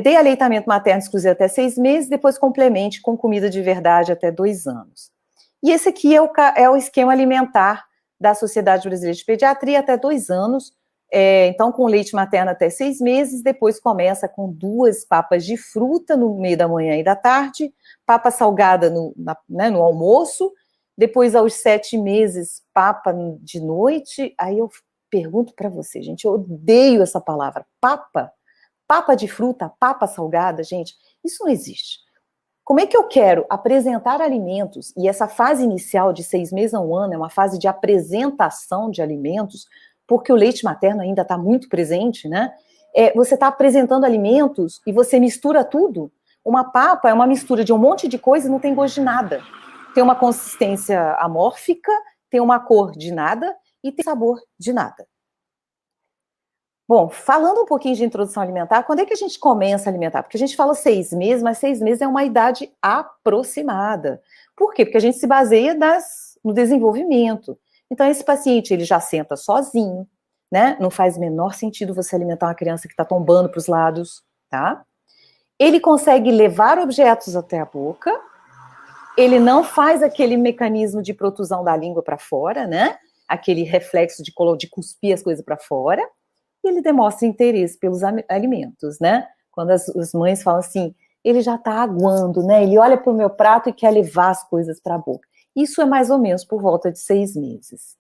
dê aleitamento materno exclusivo até 6 meses, depois complemente com comida de verdade até 2 anos. E esse aqui é o esquema alimentar da Sociedade Brasileira de Pediatria até 2 anos, então com leite materno até 6 meses, depois começa com 2 papas de fruta no meio da manhã e da tarde, papa salgada no almoço, depois aos 7 meses, papa de noite. Aí eu pergunto para você, gente, eu odeio essa palavra, papa de fruta, papa salgada, gente, isso não existe. Como é que eu quero apresentar alimentos, e essa fase inicial de 6 meses a 1 ano é uma fase de apresentação de alimentos, porque o leite materno ainda está muito presente, né? Você está apresentando alimentos e você mistura tudo. Uma papa é uma mistura de um monte de coisa e não tem gosto de nada. Tem uma consistência amórfica, tem uma cor de nada e tem sabor de nada. Bom, falando um pouquinho de introdução alimentar, quando é que a gente começa a alimentar? Porque a gente fala 6 meses, mas 6 meses é uma idade aproximada. Por quê? Porque a gente se baseia no desenvolvimento. Então, esse paciente, ele já senta sozinho, né? Não faz o menor sentido você alimentar uma criança que está tombando para os lados, tá? Ele consegue levar objetos até a boca, ele não faz aquele mecanismo de protusão da língua para fora, né? Aquele reflexo de cuspir as coisas para fora, e ele demonstra interesse pelos alimentos, né? Quando as mães falam assim, ele já está aguando, né? Ele olha para o meu prato e quer levar as coisas para a boca. Isso é mais ou menos por volta de 6 meses.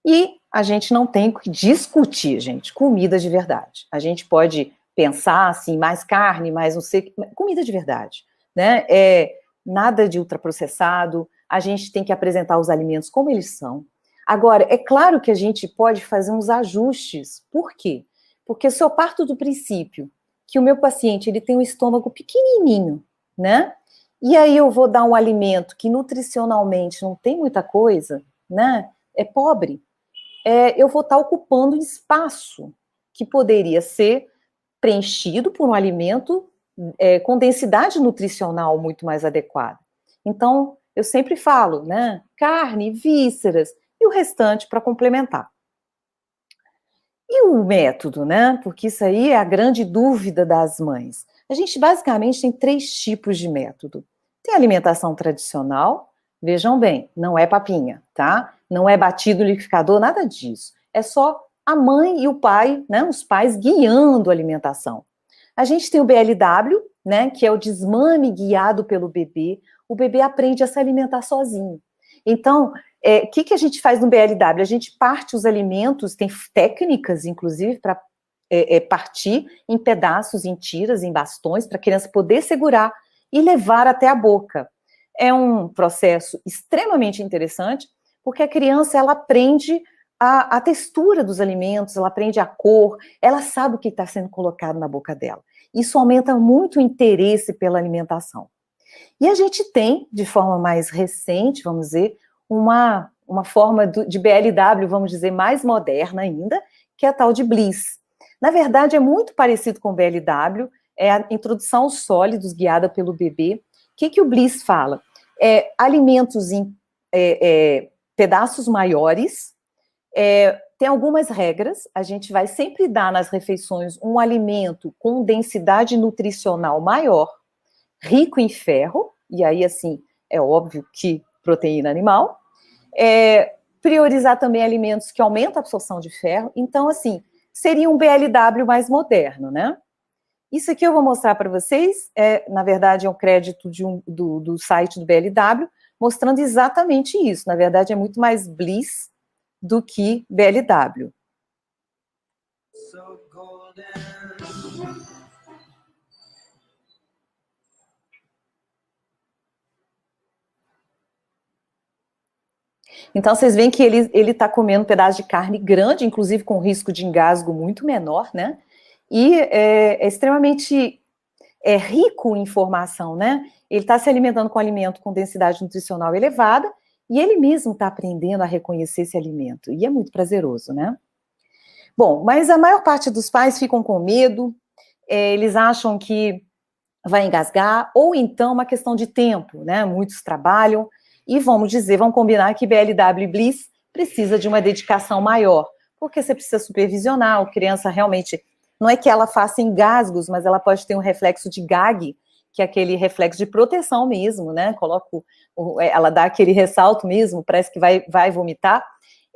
E a gente não tem que discutir, gente, comida de verdade. A gente pode pensar assim, mais carne, mais não sei, comida de verdade, né? Nada de ultraprocessado, a gente tem que apresentar os alimentos como eles são. Agora, é claro que a gente pode fazer uns ajustes. Por quê? Porque se eu parto do princípio que o meu paciente ele tem um estômago pequenininho, né? E aí eu vou dar um alimento que nutricionalmente não tem muita coisa, né? É pobre. Eu vou estar ocupando espaço que poderia ser preenchido por um alimento com densidade nutricional muito mais adequada. Então, eu sempre falo, né? Carne, vísceras e o restante para complementar. E o método, né? Porque isso aí é a grande dúvida das mães. A gente basicamente tem 3 tipos de método. Tem a alimentação tradicional, vejam bem, não é papinha, tá? Não é batido no liquidificador, nada disso. É só a mãe e o pai, né? Os pais guiando a alimentação. A gente tem o BLW, né? Que é o desmame guiado pelo bebê. O bebê aprende a se alimentar sozinho. Então, o que a gente faz no BLW? A gente parte os alimentos, tem técnicas, inclusive, para partir em pedaços, em tiras, em bastões, para a criança poder segurar e levar até a boca. É um processo extremamente interessante, porque a criança, ela aprende a textura dos alimentos, ela aprende a cor, ela sabe o que está sendo colocado na boca dela. Isso aumenta muito o interesse pela alimentação. E a gente tem, de forma mais recente, vamos dizer, uma forma de BLW, vamos dizer, mais moderna ainda, que é a tal de Bliss. Na verdade, é muito parecido com o BLW, é a introdução aos sólidos guiada pelo bebê. O que o Bliss fala? Alimentos em pedaços maiores, tem algumas regras, a gente vai sempre dar nas refeições um alimento com densidade nutricional maior, rico em ferro, e aí, assim, é óbvio que proteína animal, priorizar também alimentos que aumentam a absorção de ferro, então, assim, seria um BLW mais moderno, né? Isso aqui eu vou mostrar para vocês, na verdade, é um crédito do site do BLW, mostrando exatamente isso, na verdade, é muito mais Bliss do que BLW. So golden. Então, vocês veem que ele está comendo um pedaço de carne grande, inclusive com risco de engasgo muito menor, né? E é extremamente rico em informação, né? Ele está se alimentando com alimento com densidade nutricional elevada e ele mesmo está aprendendo a reconhecer esse alimento. E é muito prazeroso, né? Bom, mas a maior parte dos pais ficam com medo, eles acham que vai engasgar, ou então uma questão de tempo, né? Muitos trabalham, e vamos combinar que BLW e Bliss precisa de uma dedicação maior, porque você precisa supervisionar, a criança realmente, não é que ela faça engasgos, mas ela pode ter um reflexo de gag, que é aquele reflexo de proteção mesmo, né? Ela dá aquele ressalto mesmo, parece que vai vomitar,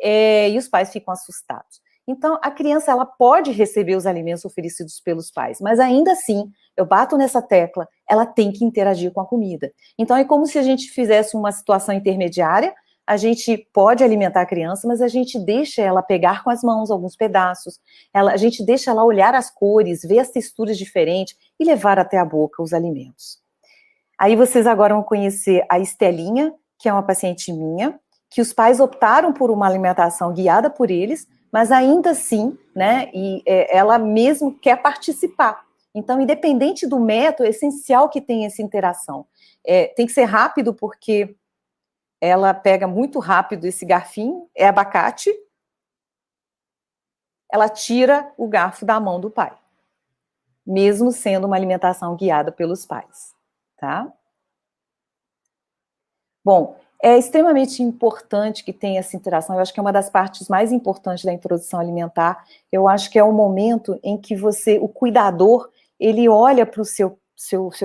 e os pais ficam assustados. Então, a criança, ela pode receber os alimentos oferecidos pelos pais, mas ainda assim, eu bato nessa tecla, ela tem que interagir com a comida. Então, é como se a gente fizesse uma situação intermediária, a gente pode alimentar a criança, mas a gente deixa ela pegar com as mãos alguns pedaços, a gente deixa ela olhar as cores, ver as texturas diferentes e levar até a boca os alimentos. Aí vocês agora vão conhecer a Estelinha, que é uma paciente minha, que os pais optaram por uma alimentação guiada por eles, mas ainda assim, né, ela mesmo quer participar. Então, independente do método, é essencial que tenha essa interação. Tem que ser rápido, porque ela pega muito rápido esse garfinho, é abacate, ela tira o garfo da mão do pai, mesmo sendo uma alimentação guiada pelos pais, tá? Bom, é extremamente importante que tenha essa interação, eu acho que é uma das partes mais importantes da introdução alimentar, eu acho que é o momento em que o cuidador, ele olha para o seu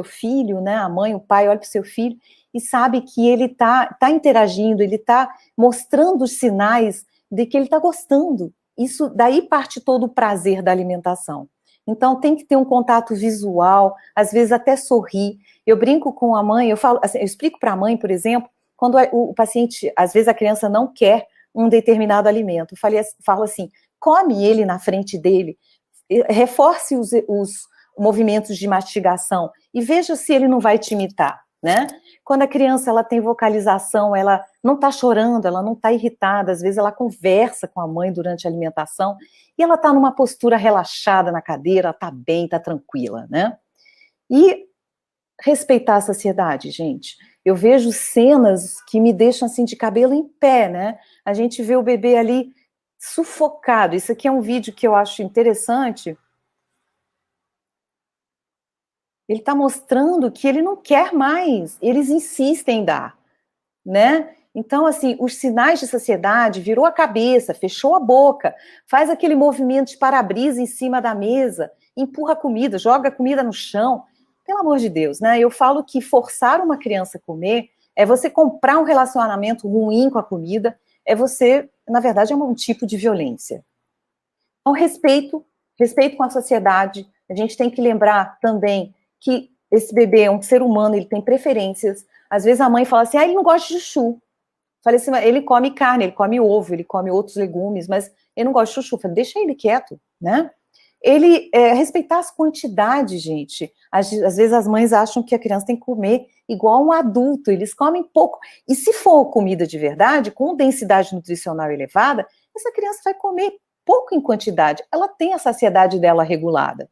filho, né, a mãe, o pai olha para o seu filho e sabe que ele tá interagindo, ele está mostrando os sinais de que ele está gostando. Isso, daí parte todo o prazer da alimentação. Então, tem que ter um contato visual, às vezes até sorrir. Eu brinco com a mãe, eu falo, assim, eu explico para a mãe, por exemplo, quando o paciente, às vezes a criança não quer um determinado alimento, eu falo assim, come ele na frente dele, reforce os movimentos de mastigação e veja se ele não vai te imitar, né? Quando a criança ela tem vocalização, ela não está chorando, ela não está irritada, às vezes ela conversa com a mãe durante a alimentação e ela está numa postura relaxada na cadeira, ela está bem, está tranquila, né? E respeitar a saciedade, gente. Eu vejo cenas que me deixam assim de cabelo em pé, né? A gente vê o bebê ali sufocado. Isso aqui é um vídeo que eu acho interessante. Ele está mostrando que ele não quer mais. Eles insistem em dar, né? Então, assim, os sinais de saciedade, virou a cabeça, fechou a boca, faz aquele movimento de para-brisa em cima da mesa, empurra a comida, joga a comida no chão. Pelo amor de Deus, né? Eu falo que forçar uma criança a comer é você comprar um relacionamento ruim com a comida, é você, na verdade, é um tipo de violência. Então, respeito com a sociedade. A gente tem que lembrar também que esse bebê é um ser humano, ele tem preferências. Às vezes a mãe fala assim, ele não gosta de chuchu. Falei assim, ele come carne, ele come ovo, ele come outros legumes, mas ele não gosta de chuchu. Falei, deixa ele quieto, né? Ele respeitar as quantidades, gente. Às vezes as mães acham que a criança tem que comer igual um adulto, eles comem pouco. E se for comida de verdade, com densidade nutricional elevada, essa criança vai comer pouco em quantidade. Ela tem a saciedade dela regulada.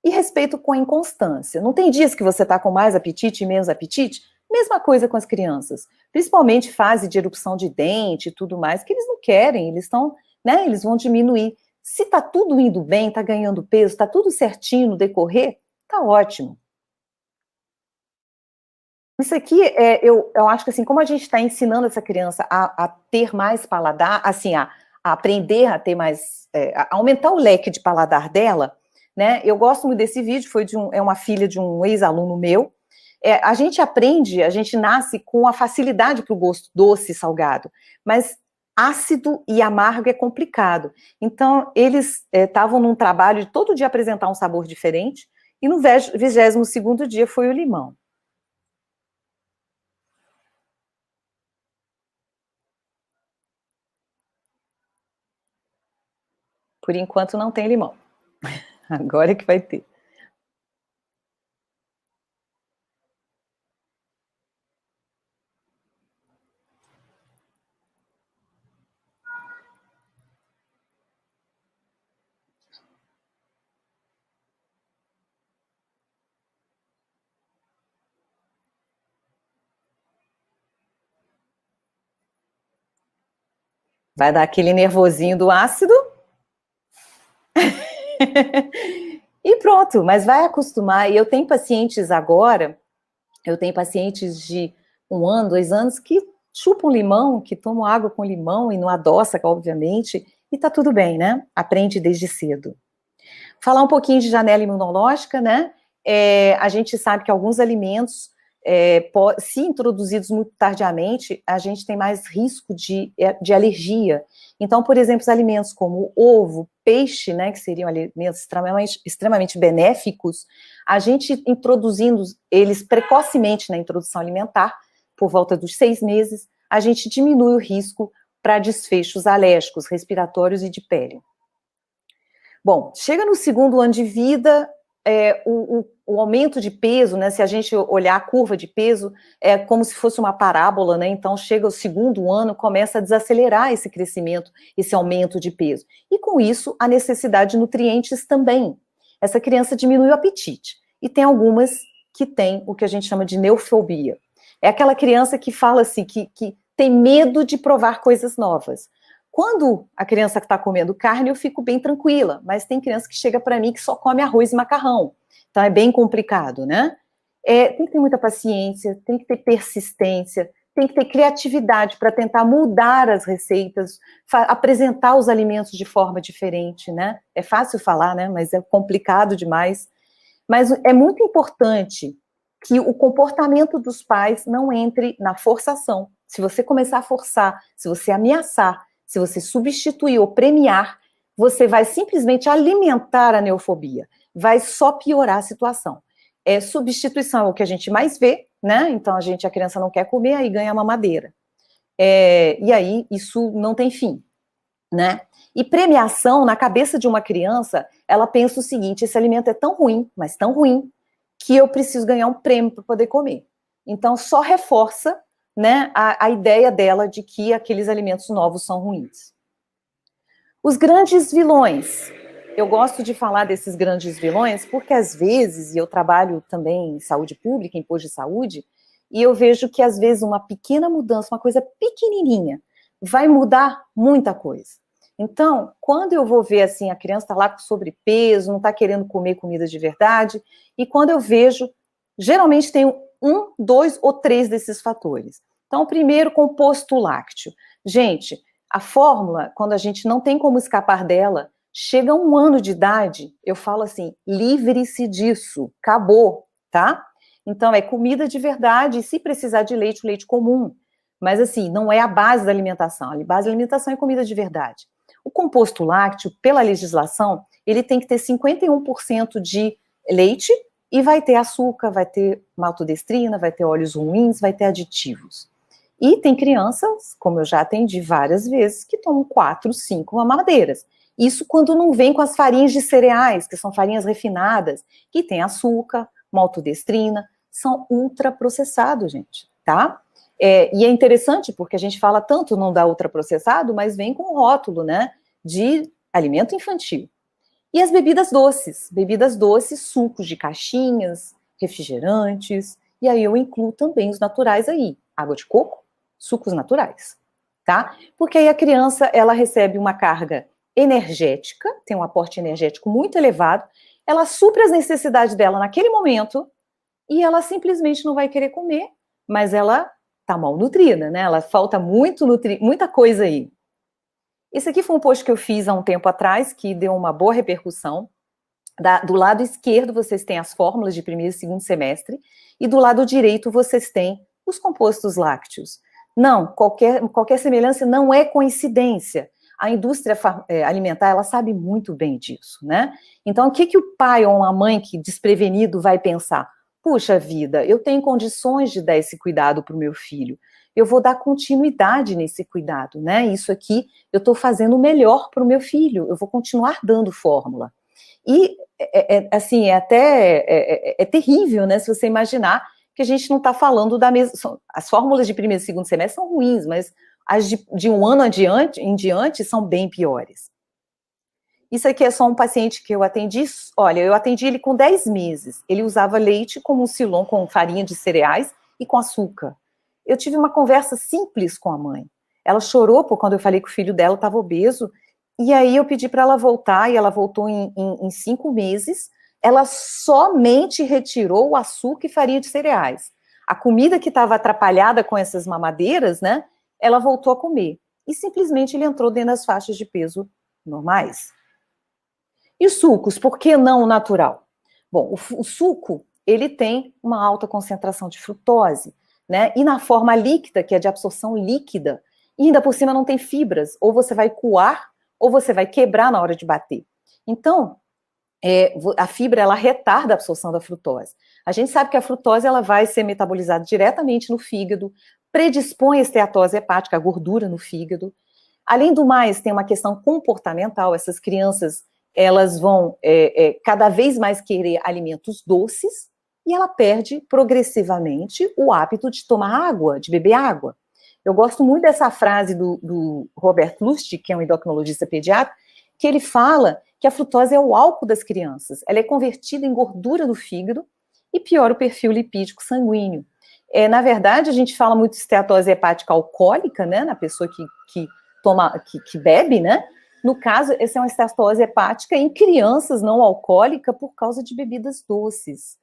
E respeito com a inconstância. Não tem dias que você está com mais apetite e menos apetite? Mesma coisa com as crianças. Principalmente fase de erupção de dente e tudo mais, que eles não querem, eles estão, né, eles vão diminuir. Se está tudo indo bem, está ganhando peso, está tudo certinho no decorrer, está ótimo. Isso aqui, eu acho que assim, como a gente está ensinando essa criança a ter mais paladar, assim, a aprender a ter mais, a aumentar o leque de paladar dela, né? Eu gosto muito desse vídeo, é uma filha de um ex-aluno meu. A gente aprende, a gente nasce com a facilidade para o gosto doce e salgado, mas ácido e amargo é complicado. Então, eles estavam num trabalho de todo dia apresentar um sabor diferente, e no 22º dia foi o limão. Por enquanto não tem limão. Agora é que vai ter. Vai dar aquele nervosinho do ácido. E pronto, mas vai acostumar. E eu tenho pacientes agora, eu tenho pacientes de 1 ano, 2 anos, que chupam limão, que tomam água com limão e não adoça, obviamente, e tá tudo bem, né? Aprende desde cedo. Falar um pouquinho de janela imunológica, né? A gente sabe que alguns alimentos, se introduzidos muito tardiamente, a gente tem mais risco de alergia. Então, por exemplo, os alimentos como ovo, peixe, né, que seriam alimentos extremamente benéficos, a gente introduzindo eles precocemente na introdução alimentar, por volta dos 6 meses, a gente diminui o risco para desfechos alérgicos, respiratórios e de pele. Bom, chega no 2º ano de vida, o aumento de peso, né, se a gente olhar a curva de peso, é como se fosse uma parábola, né, então chega o 2º ano, começa a desacelerar esse crescimento, esse aumento de peso. E com isso, a necessidade de nutrientes também. Essa criança diminui o apetite. E tem algumas que têm o que a gente chama de neofobia. É aquela criança que fala assim, que tem medo de provar coisas novas. Quando a criança está comendo carne, eu fico bem tranquila, mas tem criança que chega para mim que só come arroz e macarrão. Então é bem complicado, né? Tem que ter muita paciência, tem que ter persistência, tem que ter criatividade para tentar mudar as receitas, apresentar os alimentos de forma diferente, né? É fácil falar, né? Mas é complicado demais. Mas é muito importante que o comportamento dos pais não entre na forçação. Se você começar a forçar, se você ameaçar, se você substituir ou premiar, você vai simplesmente alimentar a neofobia, vai só piorar a situação. Substituição é o que a gente mais vê, né? Então a criança não quer comer, aí ganha mamadeira. E aí isso não tem fim, né? E premiação, na cabeça de uma criança, ela pensa o seguinte: esse alimento é tão ruim, mas tão ruim, que eu preciso ganhar um prêmio para poder comer. Então só reforça, né, a ideia dela de que aqueles alimentos novos são ruins. Os grandes vilões. eu gosto de falar desses grandes vilões porque, às vezes, e eu trabalho também em saúde pública, em posto de saúde, e eu vejo que, às vezes, uma pequena mudança, uma coisa pequenininha, vai mudar muita coisa. Então, quando eu vou ver, assim, a criança está lá com sobrepeso, não está querendo comer comida de verdade, e quando eu vejo, geralmente tem um, dois ou três desses fatores. Então, o primeiro, composto lácteo. Gente, a fórmula, quando a gente não tem como escapar dela, chega a 1 ano de idade, eu falo assim, livre-se disso, acabou, tá? Então, é comida de verdade, e se precisar de leite, o leite comum. Mas, assim, não é a base da alimentação. A base da alimentação é comida de verdade. O composto lácteo, pela legislação, ele tem que ter 51% de leite e vai ter açúcar, vai ter maltodestrina, vai ter óleos ruins, vai ter aditivos. E tem crianças, como eu já atendi várias vezes, que tomam 4, 5 mamadeiras. Isso quando não vem com as farinhas de cereais, que são farinhas refinadas, que tem açúcar, maltodestrina, são ultraprocessados, gente, tá? E é interessante porque a gente fala tanto não dá ultraprocessado, mas vem com o rótulo, né, de alimento infantil. E as bebidas doces, sucos de caixinhas, refrigerantes, e aí eu incluo também os naturais aí, água de coco, sucos naturais, tá? Porque aí a criança, ela recebe uma carga energética, tem um aporte energético muito elevado, ela supre as necessidades dela naquele momento, e ela simplesmente não vai querer comer, mas ela tá mal nutrida, né? Ela falta muita coisa aí. Esse aqui foi um post que eu fiz há um tempo atrás, que deu uma boa repercussão. Do lado esquerdo, vocês têm as fórmulas de primeiro e segundo semestre, e do lado direito, vocês têm os compostos lácteos. Não, qualquer semelhança não é coincidência. A indústria alimentar, ela sabe muito bem disso, né? Então, o que o pai ou uma mãe que desprevenido vai pensar? Puxa vida, eu tenho condições de dar esse cuidado para o meu filho. Eu vou dar continuidade nesse cuidado, né? Isso aqui, eu estou fazendo o melhor para o meu filho. Eu vou continuar dando fórmula. E, assim, é terrível, né? Se você imaginar que a gente não está falando da mesma... As fórmulas de primeiro e segundo semestre são ruins, mas as de 1 ano em diante são bem piores. Isso aqui é só um paciente que eu atendi, olha, eu atendi ele com 10 meses. Ele usava leite como um Silon com farinha de cereais e com açúcar. Eu tive uma conversa simples com a mãe. Ela chorou quando eu falei que o filho dela estava obeso, e aí eu pedi para ela voltar, e ela voltou em 5 meses. Ela somente retirou o açúcar e farinha de cereais. A comida que estava atrapalhada com essas mamadeiras, né, ela voltou a comer. E simplesmente ele entrou dentro das faixas de peso normais. E os sucos, por que não o natural? Bom, o suco, ele tem uma alta concentração de frutose, né? E na forma líquida, que é de absorção líquida, e ainda por cima não tem fibras, ou você vai coar, ou você vai quebrar na hora de bater. Então, a fibra, ela retarda a absorção da frutose. A gente sabe que a frutose, ela vai ser metabolizada diretamente no fígado, predispõe a esteatose hepática, a gordura no fígado. Além do mais, tem uma questão comportamental, essas crianças, elas vão cada vez mais querer alimentos doces, e ela perde progressivamente o hábito de tomar água, de beber água. Eu gosto muito dessa frase do Robert Lustig, que é um endocrinologista pediatra, que ele fala que a frutose é o álcool das crianças. Ela é convertida em gordura no fígado e piora o perfil lipídico sanguíneo. Na verdade, a gente fala muito de esteatose hepática alcoólica, né, na pessoa que bebe, né? No caso, essa é uma esteatose hepática em crianças não alcoólicas por causa de bebidas doces.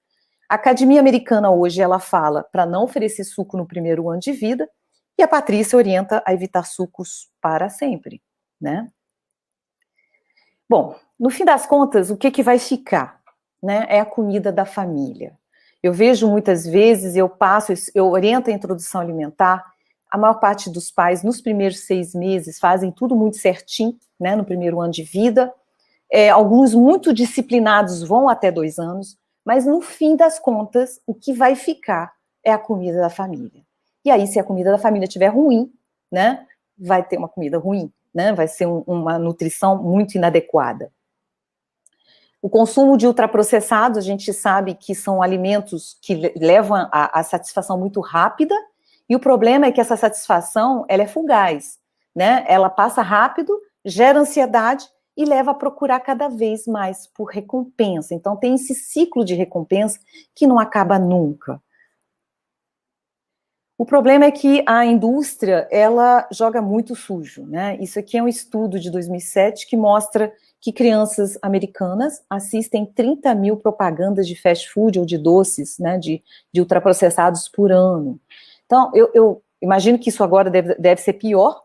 A Academia Americana hoje, ela fala para não oferecer suco no primeiro ano de vida, e a Patrícia orienta a evitar sucos para sempre, né? Bom, no fim das contas, o que vai ficar, né? É a comida da família. Eu vejo muitas vezes, eu oriento a introdução alimentar, a maior parte dos pais, nos primeiros 6 meses, fazem tudo muito certinho, né, no primeiro ano de vida. Alguns muito disciplinados vão até 2 anos, mas no fim das contas, o que vai ficar é a comida da família. E aí, se a comida da família estiver ruim, né, vai ter uma comida ruim, né, vai ser uma nutrição muito inadequada. O consumo de ultraprocessados, a gente sabe que são alimentos que levam a satisfação muito rápida, e o problema é que essa satisfação, ela é fugaz, né? Ela passa rápido, gera ansiedade, e leva a procurar cada vez mais por recompensa. Então, tem esse ciclo de recompensa que não acaba nunca. O problema é que a indústria, ela joga muito sujo, né? Isso aqui é um estudo de 2007 que mostra que crianças americanas assistem 30 mil propagandas de fast food ou de doces, né, de ultraprocessados por ano. Então, eu imagino que isso agora deve ser pior.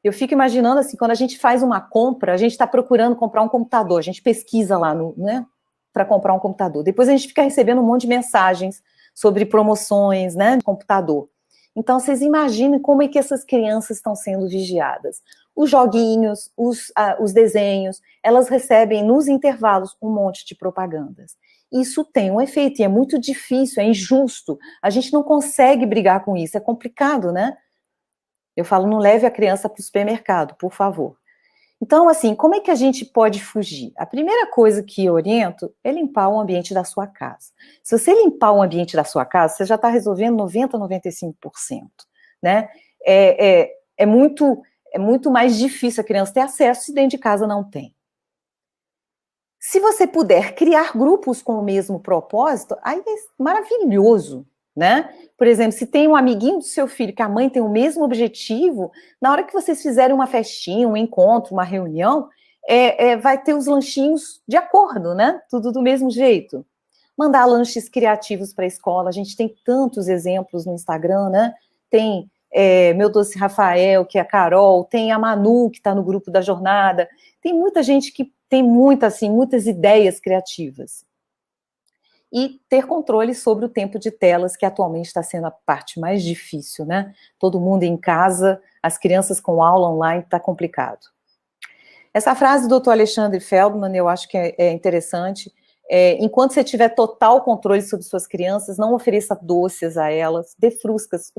Eu fico imaginando, assim, quando a gente faz uma compra, a gente está procurando comprar um computador, a gente pesquisa lá, né, para comprar um computador. Depois a gente fica recebendo um monte de mensagens sobre promoções, né, de computador. Então, vocês imaginem como é que essas crianças estão sendo vigiadas. Os joguinhos, os desenhos, elas recebem nos intervalos um monte de propagandas. Isso tem um efeito, e é muito difícil, é injusto. A gente não consegue brigar com isso, é complicado, né? Eu falo, não leve a criança para o supermercado, por favor. Então, assim, como é que a gente pode fugir? A primeira coisa que eu oriento é limpar o ambiente da sua casa. Se você limpar o ambiente da sua casa, você já está resolvendo 90%, 95%, né? É muito mais difícil a criança ter acesso se dentro de casa não tem. Se você puder criar grupos com o mesmo propósito, aí é maravilhoso, né? Por exemplo, se tem um amiguinho do seu filho que a mãe tem o mesmo objetivo, na hora que vocês fizerem uma festinha, um encontro, uma reunião, vai ter os lanchinhos de acordo, né? Tudo do mesmo jeito. Mandar lanches criativos para a escola, a gente tem tantos exemplos no Instagram, né? Tem Meu Doce Rafael, que é a Carol, tem a Manu, que está no grupo da jornada, tem muita gente que tem muitas ideias criativas. E ter controle sobre o tempo de telas, que atualmente está sendo a parte mais difícil, né? Todo mundo em casa, as crianças com aula online, está complicado. Essa frase do Dr. Alexandre Feldman, eu acho que é interessante. Enquanto você tiver total controle sobre suas crianças, não ofereça doces a elas, dê frutas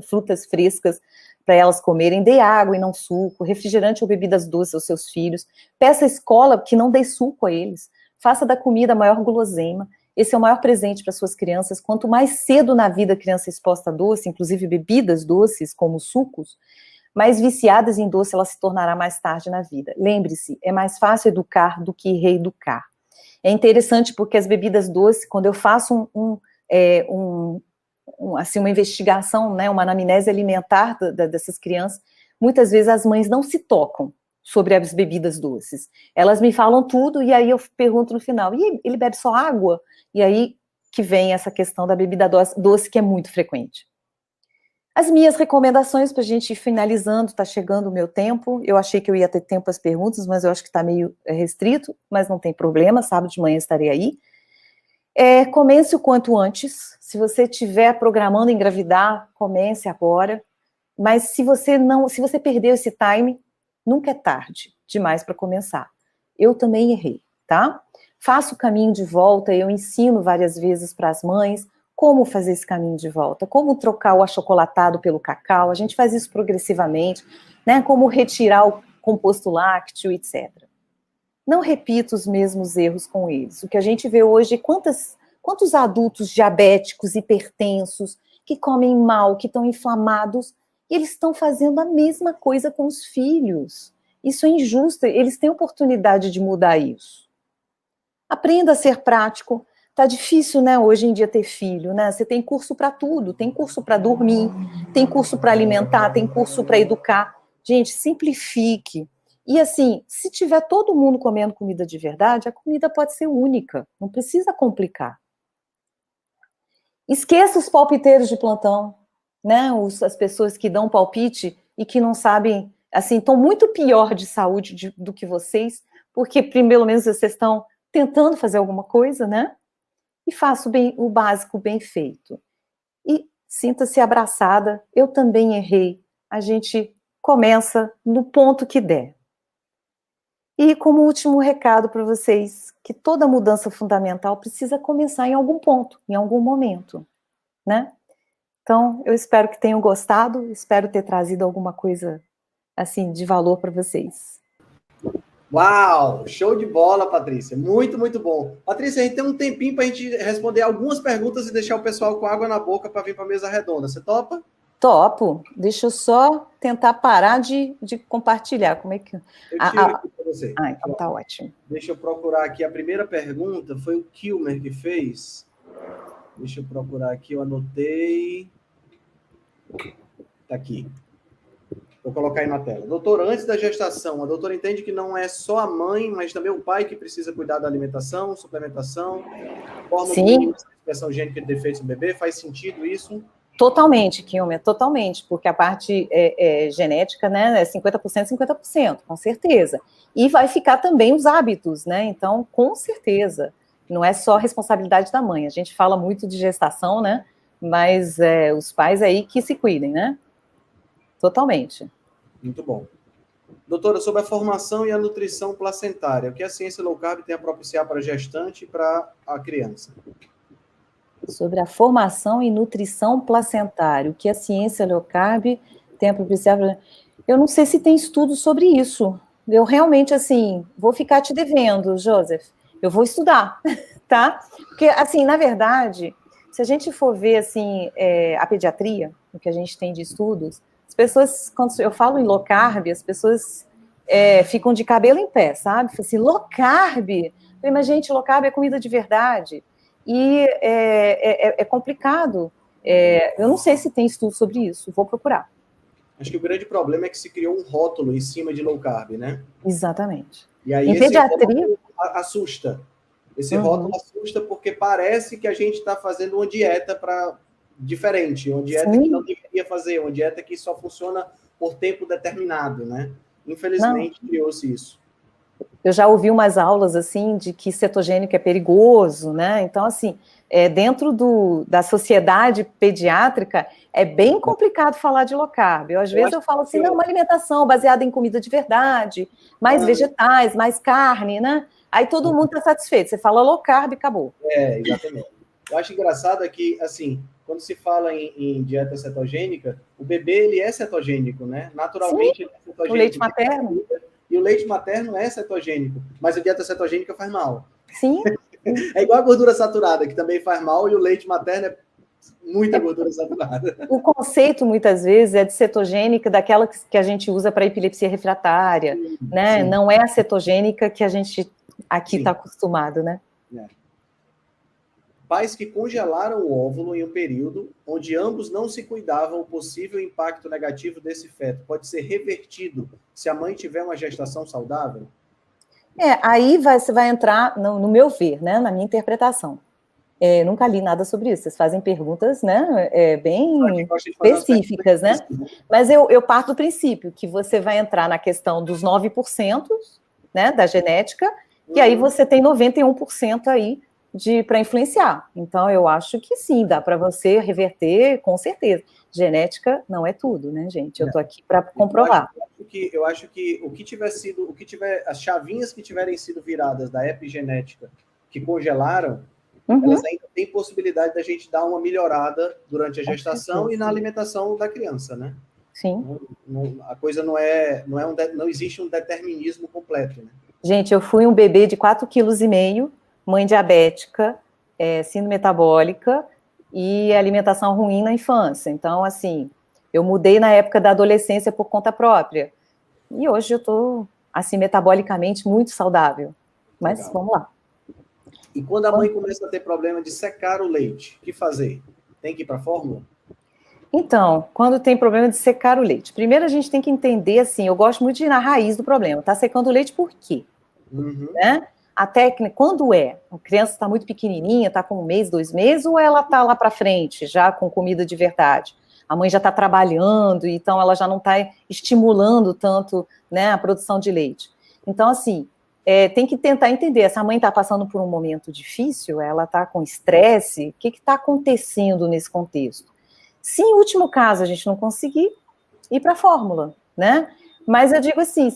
frescas para elas comerem, dê água e não suco, refrigerante ou bebidas doces aos seus filhos, peça à escola que não dê suco a eles, faça da comida a maior guloseima. Esse é o maior presente para suas crianças. Quanto mais cedo na vida a criança é exposta a doce, inclusive bebidas doces, como sucos, mais viciadas em doce ela se tornará mais tarde na vida. Lembre-se, é mais fácil educar do que reeducar. É interessante porque as bebidas doces, quando eu faço assim, uma investigação, né, uma anamnese alimentar dessas crianças, muitas vezes as mães não se tocam sobre as bebidas doces. Elas me falam tudo e aí eu pergunto no final, e ele bebe só água? E aí que vem essa questão da bebida doce que é muito frequente. As minhas recomendações para a gente ir finalizando, está chegando o meu tempo. Eu achei que eu ia ter tempo para as perguntas, mas eu acho que está meio restrito, mas não tem problema, sábado de manhã estarei aí. Comece o quanto antes. Se você estiver programando engravidar, comece agora. Mas se você perdeu esse time, nunca é tarde demais para começar. Eu também errei, tá? Faço o caminho de volta, eu ensino várias vezes para as mães como fazer esse caminho de volta, como trocar o achocolatado pelo cacau, a gente faz isso progressivamente, né? Como retirar o composto lácteo, etc. Não repita os mesmos erros com eles. O que a gente vê hoje é quantos adultos diabéticos, hipertensos, que comem mal, que estão inflamados, e eles estão fazendo a mesma coisa com os filhos. Isso é injusto, eles têm oportunidade de mudar isso. Aprenda a ser prático. Tá difícil, né, hoje em dia ter filho, né? Você tem curso para tudo, tem curso para dormir, tem curso para alimentar, tem curso para educar. Gente, simplifique. E assim, se tiver todo mundo comendo comida de verdade, a comida pode ser única, não precisa complicar. Esqueça os palpiteiros de plantão, né? As pessoas que dão palpite e que não sabem, assim, estão muito pior de saúde do que vocês, porque pelo menos vocês estão tentando fazer alguma coisa, né? E faça o básico bem feito. E sinta-se abraçada, eu também errei. A gente começa no ponto que der. E como último recado para vocês, que toda mudança fundamental precisa começar em algum ponto, em algum momento, né? Então, eu espero que tenham gostado, espero ter trazido alguma coisa, assim, de valor para vocês. Uau! Show de bola, Patrícia. Muito, muito bom. Patrícia, a gente tem um tempinho para a gente responder algumas perguntas e deixar o pessoal com água na boca para vir para a mesa redonda. Você topa? Topo. Deixa eu só tentar parar de compartilhar. Como é que... Eu tiro aqui para você. Então tá ótimo. Deixa eu procurar aqui. A primeira pergunta foi o Kilmer que fez. Deixa eu procurar aqui, eu anotei. Tá aqui. Vou colocar aí na tela. Doutor, antes da gestação, a doutora entende que não é só a mãe, mas também o pai que precisa cuidar da alimentação, suplementação, forma de expressão gênica de defeitos do bebê? Faz sentido isso? Totalmente, Kilmer, totalmente, porque a parte genética, né, é 50%, 50%, com certeza. E vai ficar também os hábitos, né, então, com certeza. Não é só responsabilidade da mãe, a gente fala muito de gestação, né, mas os pais aí que se cuidem, né? Totalmente. Muito bom. Doutora, sobre a formação e a nutrição placentária, o que a ciência low carb tem a propiciar para a gestante e para a criança? Sobre a formação e nutrição placentária, o que a ciência low carb tem a propiciar para... Eu não sei se tem estudo sobre isso. Eu realmente, assim, vou ficar te devendo, Joseph. Eu vou estudar, tá? Porque, assim, na verdade, se a gente for ver, assim, a pediatria, o que a gente tem de estudos, as pessoas, quando eu falo em low carb, as pessoas ficam de cabelo em pé, sabe? Assim, low carb? Mas, gente, low carb é comida de verdade. E é complicado. Eu não sei se tem estudo sobre isso, vou procurar. Acho que o grande problema é que se criou um rótulo em cima de low carb, né? Exatamente. E aí em pediatria assusta. Esse rótulo assusta porque parece que a gente está fazendo uma dieta diferente, uma dieta que não deveria fazer, uma dieta que só funciona por tempo determinado, né? Infelizmente, criou-se isso. Eu já ouvi umas aulas, assim, de que cetogênico é perigoso, né? Então, assim, dentro da sociedade pediátrica, é bem complicado falar de low carb. Às vezes eu falo assim, não, uma alimentação baseada em comida de verdade, mais vegetais, mais carne, né? Aí todo mundo está satisfeito. Você fala low carb e acabou. Exatamente. Eu acho engraçado que, assim, quando se fala em dieta cetogênica, o bebê, ele é cetogênico, né? Naturalmente, Sim, ele é cetogênico. o leite materno. E o leite materno é cetogênico, mas a dieta cetogênica faz mal. Sim. É igual a gordura saturada, que também faz mal, e o leite materno é muita gordura saturada. O conceito, muitas vezes, é de cetogênica daquela que a gente usa para epilepsia refratária, né? Sim. Não é a cetogênica que a gente aqui está acostumado, né? Pais que congelaram o óvulo em um período onde ambos não se cuidavam, o possível impacto negativo desse feto pode ser revertido se a mãe tiver uma gestação saudável? Aí você vai entrar, no meu ver, né, na minha interpretação. Nunca li nada sobre isso, vocês fazem perguntas, né, bem específicas, né? Mas eu parto do princípio que você vai entrar na questão dos 9%, né, da genética, e aí você tem 91% aí para influenciar. Então, eu acho que sim, dá para você reverter, com certeza. Genética não é tudo, né, gente? Eu estou aqui para comprovar. Eu acho que as chavinhas que tiverem sido viradas da epigenética, que congelaram, elas ainda têm possibilidade da gente dar uma melhorada durante a gestação e na alimentação da criança, né? Sim. A coisa não existe um determinismo completo, né? Gente, eu fui um bebê de 4,5 kg, mãe diabética, síndrome metabólica e alimentação ruim na infância. Então, assim, eu mudei na época da adolescência por conta própria. E hoje eu estou, assim, metabolicamente muito saudável. Mas legal. Vamos lá. E quando a mãe começa a ter problema de secar o leite, o que fazer? Tem que ir para a fórmula? Então, quando tem problema de secar o leite, primeiro a gente tem que entender, assim, eu gosto muito de ir na raiz do problema. Tá secando o leite por quê? Né? A técnica, quando a criança está muito pequenininha, está com 1 mês, 2 meses, ou ela está lá para frente, já com comida de verdade? A mãe já está trabalhando, então ela já não está estimulando tanto, né, a produção de leite. Então, assim, tem que tentar entender, essa mãe está passando por um momento difícil, ela está com estresse, o que está acontecendo nesse contexto? Se em último caso a gente não conseguir, ir para a fórmula, né? Mas eu digo assim,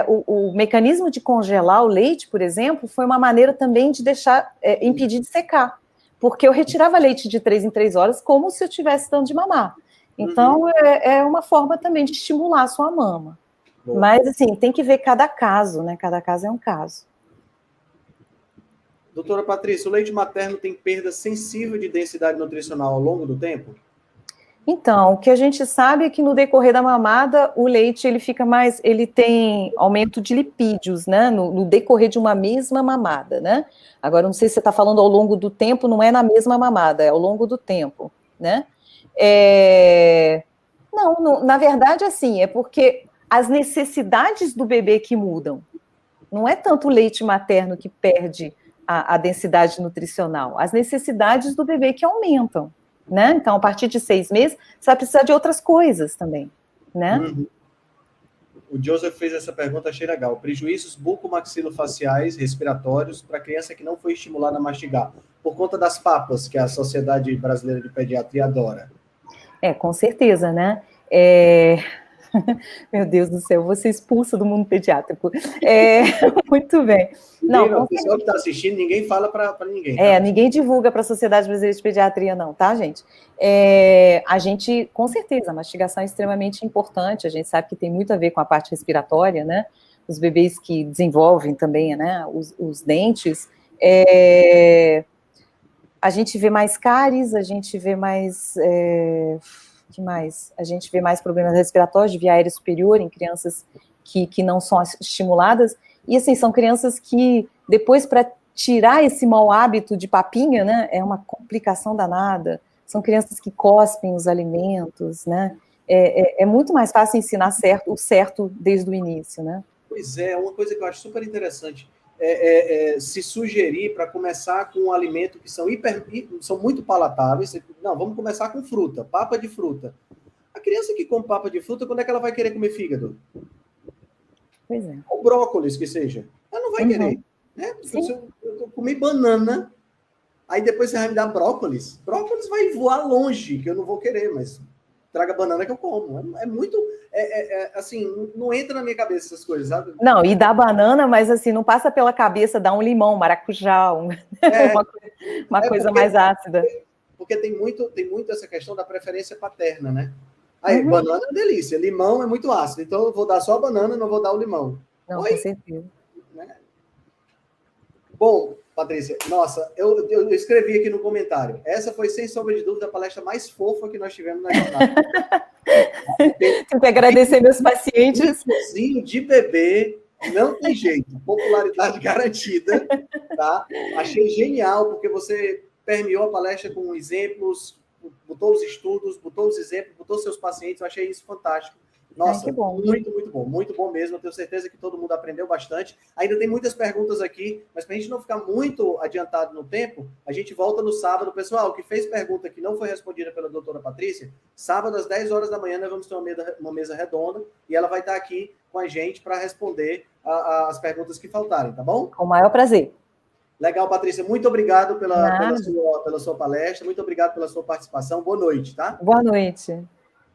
o mecanismo de congelar o leite, por exemplo, foi uma maneira também de deixar, impedir de secar, porque eu retirava leite de 3 em 3 horas como se eu estivesse dando de mamar. Então, é uma forma também de estimular a sua mama. Bom. Mas, assim, tem que ver cada caso, né? Cada caso é um caso. Doutora Patrícia, o leite materno tem perda sensível de densidade nutricional ao longo do tempo? Então, o que a gente sabe é que no decorrer da mamada, o leite ele fica mais, ele tem aumento de lipídios, né? No decorrer de uma mesma mamada, né? Agora, não sei se você está falando ao longo do tempo, não é na mesma mamada, é ao longo do tempo, né? É... Não, na verdade, assim, é porque as necessidades do bebê que mudam. Não é tanto o leite materno que perde a densidade nutricional, as necessidades do bebê que aumentam, né? Então, a partir de 6 meses, você vai precisar de outras coisas também, né? Uhum. O Joseph fez essa pergunta, achei legal. Prejuízos bucomaxilofaciais respiratórios para criança que não foi estimulada a mastigar, por conta das papas, que a Sociedade Brasileira de Pediatria adora. Com certeza, né? Meu Deus do céu, vou ser expulsa do mundo pediátrico. Muito bem. Não, o pessoal que está assistindo, ninguém fala para ninguém. Tá? Ninguém divulga para a Sociedade Brasileira de Pediatria, não, tá, gente? A gente, com certeza, a mastigação é extremamente importante, a gente sabe que tem muito a ver com a parte respiratória, né? Os bebês que desenvolvem também, né, os dentes. A gente vê mais cáries, a gente vê mais... que mais? A gente vê mais problemas respiratórios de via aérea superior em crianças que não são estimuladas. E, assim, são crianças que, depois, para tirar esse mau hábito de papinha, né, é uma complicação danada. São crianças que cospem os alimentos, né? É muito mais fácil ensinar o certo desde o início, né? Pois é, uma coisa que eu acho super interessante se sugerir para começar com um alimento que são muito palatáveis. Não, vamos começar com fruta, papa de fruta. A criança que come papa de fruta, quando é que ela vai querer comer fígado? Pois é. Ou brócolis, que seja. Ela não vai querer. Né? Se eu comer banana, aí depois você vai me dar brócolis. Brócolis vai voar longe, que eu não vou querer, mas traga banana que eu como. É muito... assim, não entra na minha cabeça essas coisas, sabe? Não, e dá banana, mas assim, não passa pela cabeça dar um limão, maracujá, uma coisa mais ácida. Porque tem muito essa questão da preferência paterna, né? Aí, banana é uma delícia, limão é muito ácido, então eu vou dar só a banana e não vou dar o limão. Não, com certeza. Né? Bom, Patrícia, nossa, eu escrevi aqui no comentário. Essa foi, sem sombra de dúvida, a palestra mais fofa que nós tivemos na jornada. Tenho que agradecer meus pacientes. Cozinho de bebê, não tem jeito. Popularidade garantida, tá? Achei genial, porque você permeou a palestra com exemplos, botou os estudos, botou os exemplos, botou seus pacientes. Eu achei isso fantástico. Nossa, muito bom mesmo. Eu tenho certeza que todo mundo aprendeu bastante. Ainda tem muitas perguntas aqui, mas para a gente não ficar muito adiantado no tempo, a gente volta no sábado. Pessoal, que fez pergunta que não foi respondida pela doutora Patrícia, sábado às 10 horas da manhã nós vamos ter uma mesa redonda e ela vai estar aqui com a gente para responder as perguntas que faltarem, tá bom? Com o maior prazer. Legal, Patrícia. Muito obrigado pela sua palestra, muito obrigado pela sua participação. Boa noite, tá? Boa noite.